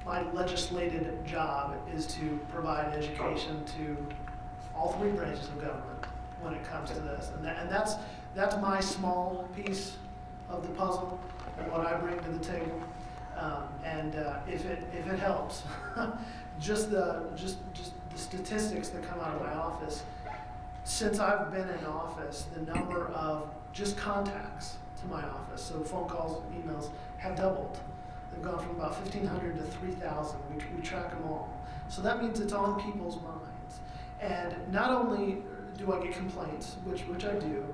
My legislated job is to provide education to all three branches of government when it comes to this, and that's my small piece of the puzzle and what I bring to the table. If it helps, just the statistics that come out of my office, since I've been in office, the number of just contacts to my office, so phone calls, emails, have doubled. They've gone from about 1,500 to 3,000. We track them all. So that means it's on people's minds. And not only do I get complaints, which I do,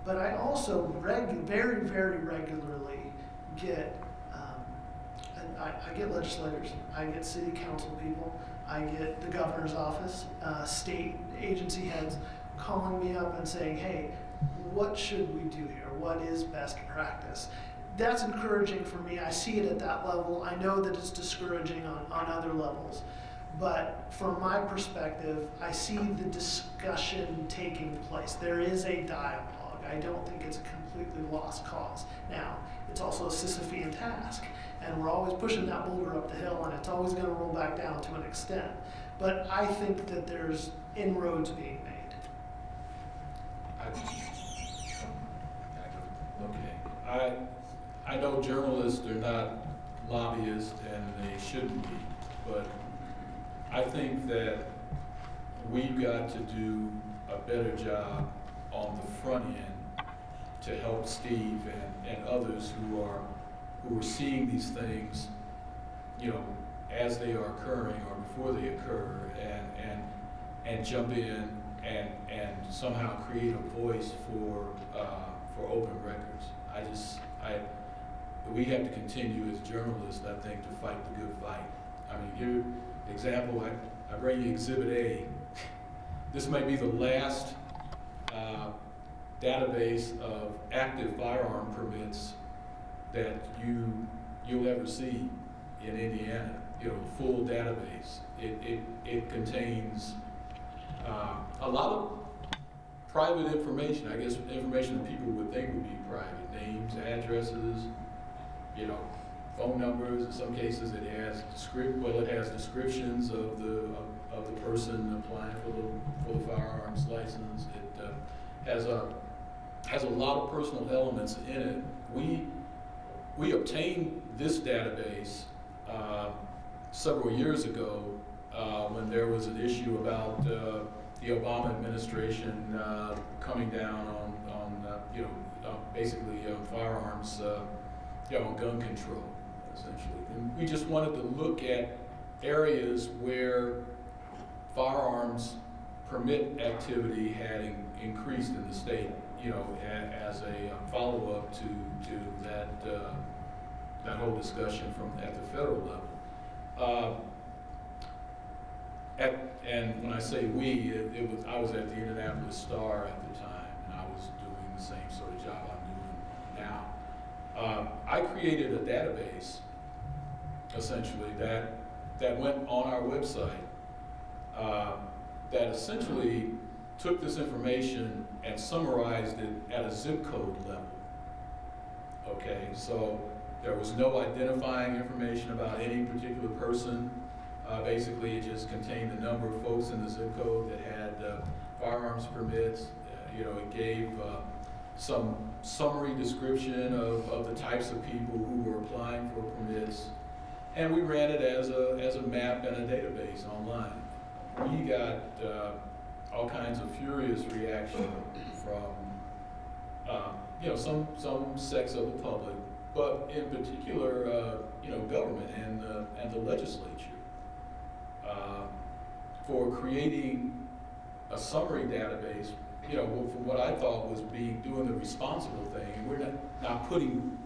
But I also very, very regularly get, I get legislators, I get city council people, I get the governor's office, state agency heads calling me up and saying, hey, what should we do here? What is best practice? That's encouraging for me. I see it at that level. I know that it's discouraging on other levels. But from my perspective, I see the discussion taking place. There is a dialogue. I don't think it's a completely lost cause. Now, it's also a Sisyphean task, and we're always pushing that boulder up the hill, and it's always going to roll back down to an extent. But I think that there's inroads being made.
I know journalists are not lobbyists, and they shouldn't be, but I think that we've got to do a better job on the front end to help Steve and others who are seeing these things, you know, as they are occurring or before they occur, and jump in and somehow create a voice for open records. We have to continue as journalists, I think, to fight the good fight. I mean, example, I bring you Exhibit A. This may be the last database of active firearm permits that you'll ever see in Indiana. You know, the full database. It contains a lot of private information. I guess information that people would think would be private: names, addresses, you know, phone numbers. In some cases, it has descriptions of the person applying for the firearms license. It has a lot of personal elements in it. We obtained this database several years ago when there was an issue about the Obama administration coming down on basically firearms, on gun control, essentially. And we just wanted to look at areas where firearms permit activity had increased in the state, you know, as a follow-up to that whole discussion at the federal level. And when I say we, I was at the Indianapolis Star at the time, and I was doing the same sort of job I'm doing now. I created a database, essentially, that went on our website, that essentially took this information and summarized it at a zip code level. Okay, so there was no identifying information about any particular person. Basically, it just contained the number of folks in the zip code that had firearms permits. It gave some summary description of the types of people who were applying for permits, and we ran it as a map and a database online. We got all kinds of furious reaction from some sects of the public, but in particular government and the legislature for creating a summary database. From what I thought was doing the responsible thing. And we're not putting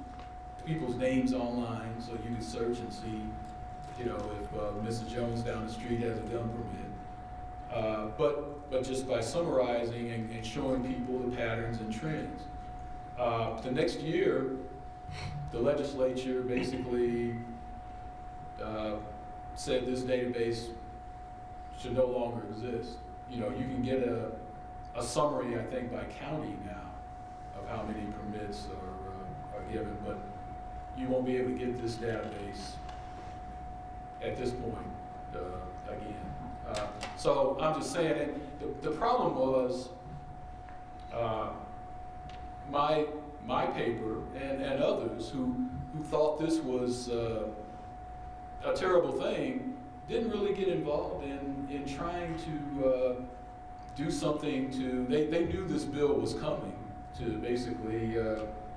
people's names online so you can search and see, if Mrs. Jones down the street has a gun permit. But just by summarizing and showing people the patterns and trends. The next year, the legislature basically said this database should no longer exist. You can get a summary, I think, by county now of how many permits are given, but you won't be able to get this database at this point again. So I'm just saying, the problem was my paper and others who thought this was a terrible thing didn't really get involved in trying to do something they knew this bill was coming to basically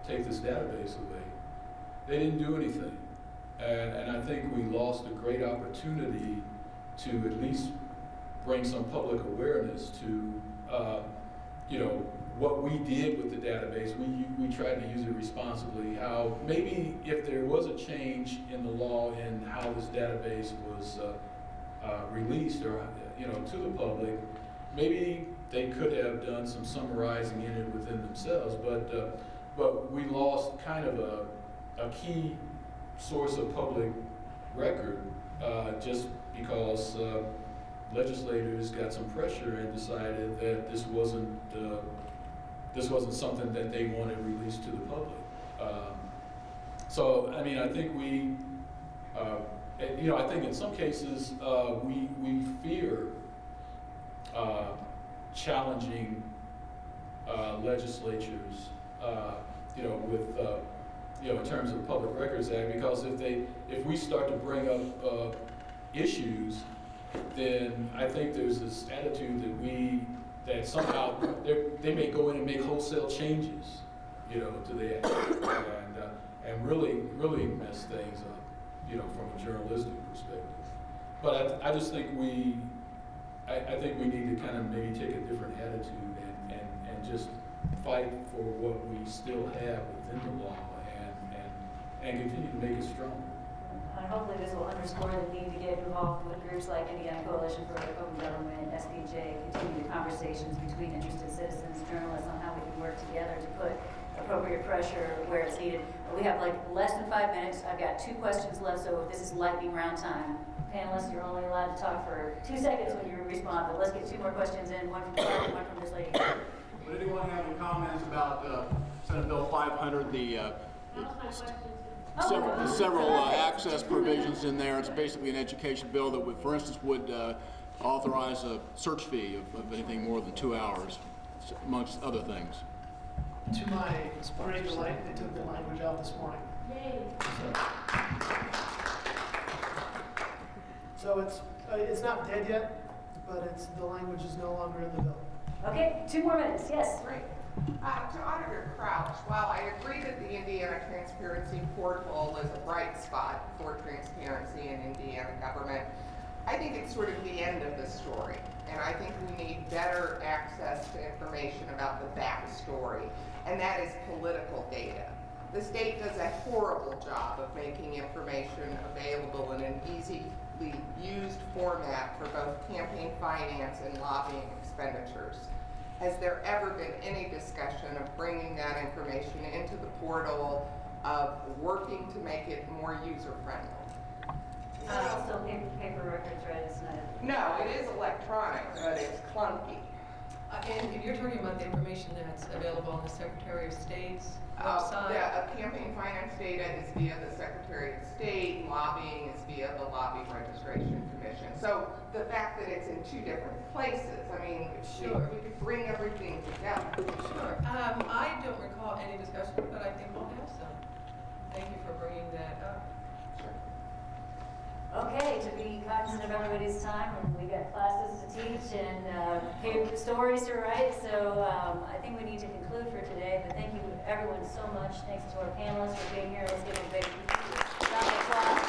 take this database away. They didn't do anything. And I think we lost a great opportunity to at least bring some public awareness to, what we did with the database, we tried to use it responsibly. How maybe if there was a change in the law and how this database was released or to the public, maybe they could have done some summarizing in it within themselves. But we lost kind of a key source of public record just because legislators got some pressure and decided that this wasn't something that they wanted released to the public. So I mean, I think I think in some cases we fear challenging legislatures, with in terms of the Public Records Act, because if we start to bring up issues, then I think there's this attitude that somehow they may go in and make wholesale changes, to the act, and really mess things up, from a journalistic perspective. But I just think I think we need to kind of maybe take a different attitude and just fight for what we still have within the law and continue to make it stronger.
And hopefully this will underscore the need to get involved with groups like Indiana Coalition for Open Government, SBJ, continue the conversations between interested citizens, journalists on how we can work together to put appropriate pressure where it's needed. We have like less than 5 minutes. I've got 2 questions left, so if this is lightning round time, panelists, you're only allowed to talk for 2 seconds when you respond, but let's get 2 more questions in, one from Beth, one from this lady.
Would anyone have any comments about Senate Bill 500, the several access provisions in there? It's basically an education bill that would, for instance, would authorize a search fee of anything more than 2 hours, amongst other things.
To my great delight, they took the language out this morning.
Yay.
So it's not dead yet, but the language is no longer in the bill.
Okay, 2 more minutes, yes.
Right. To Auditor Crouch, while I agree that the Indiana Transparency Portal is a bright spot for transparency in Indiana government, I think it's sort of the end of the story. And I think we need better access to information about the backstory, and that is political data. The state does a horrible job of making information available in an easily used format for both campaign finance and lobbying expenditures. Has there ever been any discussion of bringing that information into the portal, of working to make it more user-friendly?
It's still paper records, right? It's not.
No, it is electronic, but it's clunky.
And you're talking about the information that's available on the Secretary of State's website?
Yeah, campaign finance data is via the Secretary of State, lobbying is via the Lobby Registration Commission. So the fact that it's in 2 different places, I mean,
Sure.
we could bring everything together.
Sure. I don't recall any discussion, but I think we'll have some. Thank you for bringing that up.
Okay, to be cognizant of everybody's time, and we've got classes to teach and stories to write, so I think we need to conclude for today, but thank you everyone so much. Thanks to our panelists for being here. Let's give them a big round of applause.